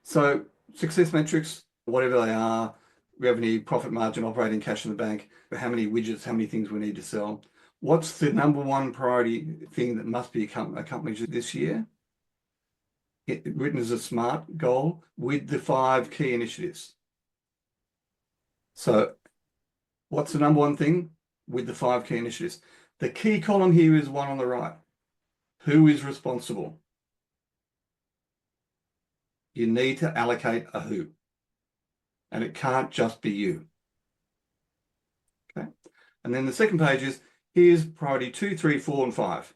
So success metrics, whatever they are, revenue, profit margin, operating cash in the bank, how many widgets, how many things we need to sell, What's the number one priority thing that must be accomplished this year? Written as a SMART goal with the 5 key initiatives. So what's the number one thing with the 5 key initiatives? The key column here is one on the right. Who is responsible? You need to allocate a who. And it can't just be you. Okay. And then the second page is, here's priority 2, 3, 4, and 5.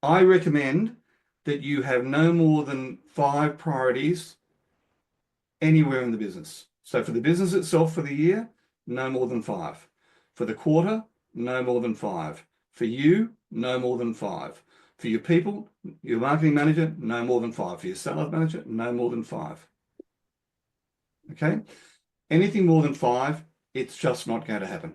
I recommend that you have no more than 5 priorities anywhere in the business. So for the business itself for the year, no more than 5. For the quarter, no more than 5. For you, no more than 5. For your people, your marketing manager, no more than 5. For your sales manager, no more than 5. Okay? Anything more than 5, it's just not going to happen.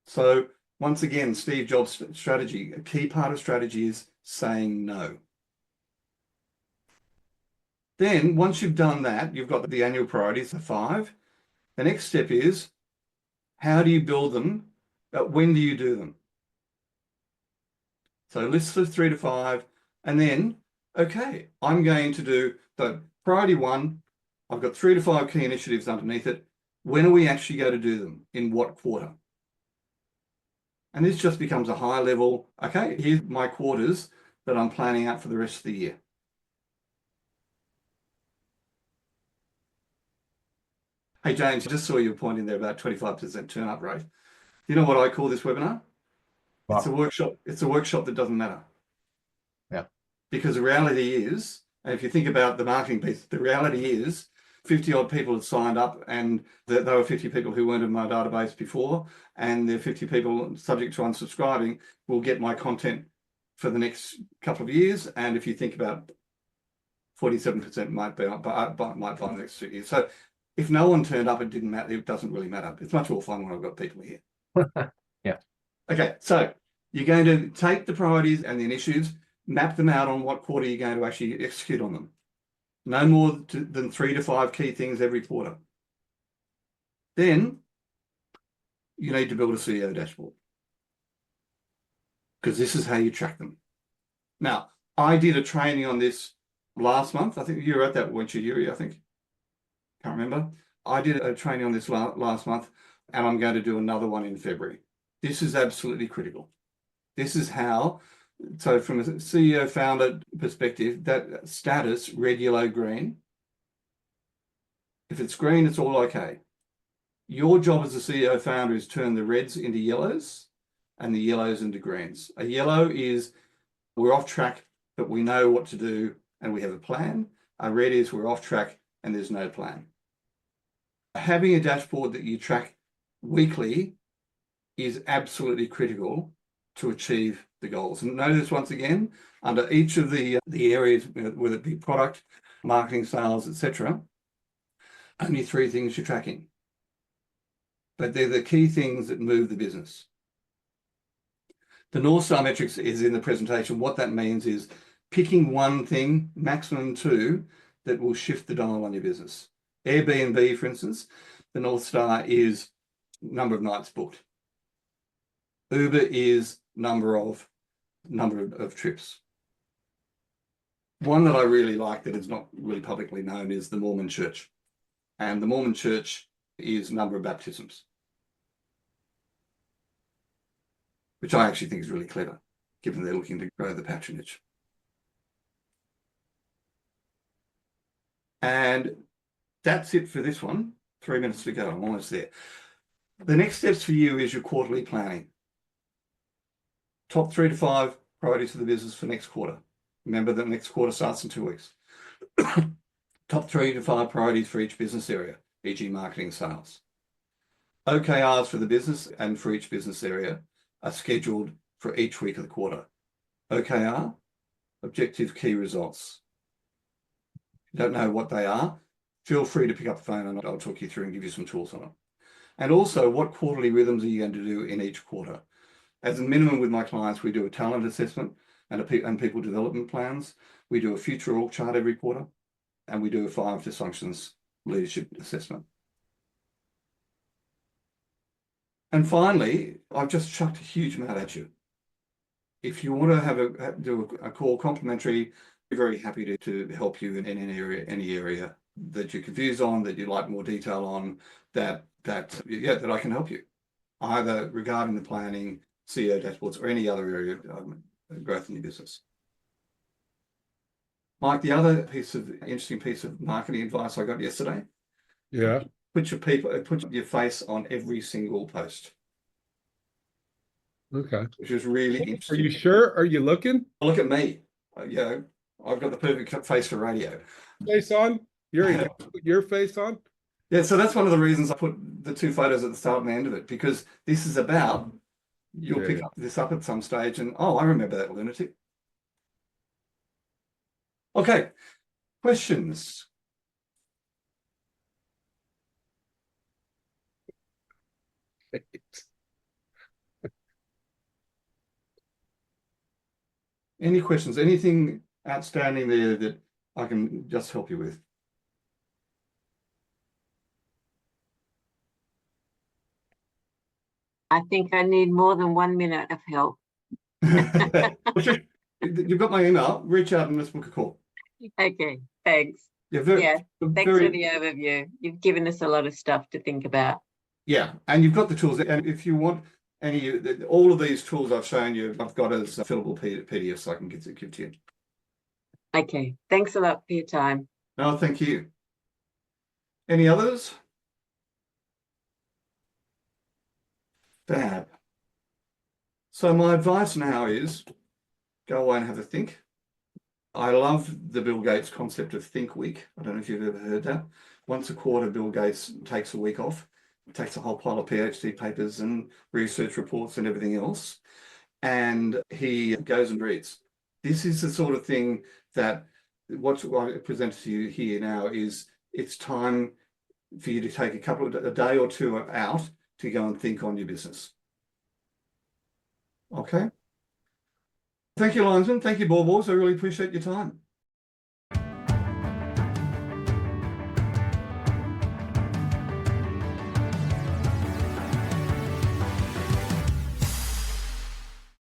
So once again, Steve Jobs' strategy, a key part of strategy is saying no. Then once you've done that, you've got the annual priorities, the 5. The next step is, how do you build them? When do you do them? So lists of 3 to 5, and then, okay, I'm going to do the priority 1. I've got 3 to 5 key initiatives underneath it. When are we actually going to do them? In what quarter? And this just becomes a high level, okay, here's my quarters that I'm planning out for the rest of the year. Hey, James, I just saw you pointing there about 25% turn up rate. You know what I call this webinar? Wow. It's a workshop. It's a workshop that doesn't matter. Yeah. Because the reality is, and if you think about the marketing piece, the reality is 50 odd people have signed up, and there were 50 people who weren't in my database before, and the 50 people subject to unsubscribing will get my content for the next couple of years. And if you think about 47% might buy the next 2 years. So if no one turned up, it didn't matter. It doesn't really matter. It's much more fun when I've got people here. Yeah. Okay, so you're going to take the priorities and the initiatives, map them out on what quarter you're going to actually execute on them. No more than 3 to 5 key things every quarter. Then you need to build a CEO dashboard, because this is how you track them. Now, I did a training on this last month. I think you were at that, weren't you, Yuri? I think. Can't remember. I did a training on this last month, and I'm going to do another one in February. This is absolutely critical. This is how, so from a CEO founder perspective, that status, red, yellow, green, if it's green, it's all okay. Your job as a CEO founder is turn the reds into yellows and the yellows into greens. A yellow is we're off track, but we know what to do and we have a plan. A red is we're off track and there's no plan. Having a dashboard that you track weekly is absolutely critical to achieve the goals. And notice once again, under each of the areas, whether it be product, marketing, sales, etc., only 3 things you're tracking. But they're the key things that move the business. The North Star metrics is in the presentation. What that means is picking one thing, maximum 2, that will shift the dial on your business. Airbnb, for instance, the North Star is number of nights booked. Uber is number of trips. One that I really like that is not really publicly known is the Mormon Church. And the Mormon Church is number of baptisms, which I actually think is really clever, given they're looking to grow the patronage. And that's it for this one. 3 minutes to go. I'm almost there. The next steps for you is your quarterly planning. Top 3 to 5 priorities for the business for next quarter. Remember that next quarter starts in 2 weeks. Top 3 to 5 priorities for each business area, e.g. marketing, sales. OKRs for the business and for each business area are scheduled for each week of the quarter. OKR, objective key results. If you don't know what they are, feel free to pick up the phone and I'll talk you through and give you some tools on it. And also, what quarterly rhythms are you going to do in each quarter? As a minimum with my clients, we do a talent assessment and people development plans. We do a future org chart every quarter, and we do a 5 dysfunctions leadership assessment. And finally, I've just chucked a huge amount at you. If you want to do a call complimentary, we're very happy to help you in any area that you're confused on, that you'd like more detail on, that I can help you, either regarding the planning, CEO dashboards, or any other area of growth in your business. Mike, the other interesting piece of marketing advice I got yesterday. Yeah. Put your face on every single post. Okay. Which is really Are interesting. you sure? Are you looking? Look at me. I've got the perfect face for radio. Face on? Put your face on? Yeah, so that's one of the reasons I put the 2 photos at the start and the end of it, because this is about, you'll pick this up at some stage and, oh, I remember that lunatic. Okay, questions? Any questions? Anything outstanding there that I can just help you with? I think I need more than 1 minute of help. You've got my email. Reach out and let's book a call. Okay, thanks. Yeah, thanks for the overview. You've given us a lot of stuff to think about. Yeah, and you've got the tools. And if you want all of these tools I've shown you, I've got as fillable PDFs I can give to you. Okay, thanks a lot for your time. No, thank you. Any others? Fab. So my advice now is go away and have a think. I love the Bill Gates concept of Think Week. I don't know if you've ever heard that. Once a quarter, Bill Gates takes a week off, takes a whole pile of PhD papers and research reports and everything else, and he goes and reads. This is the sort of thing that what I present to you here now is it's time for you to take a day or two out to go and think on your business. Okay. Thank you, Linesman. Thank you, Baubles. I really appreciate your time.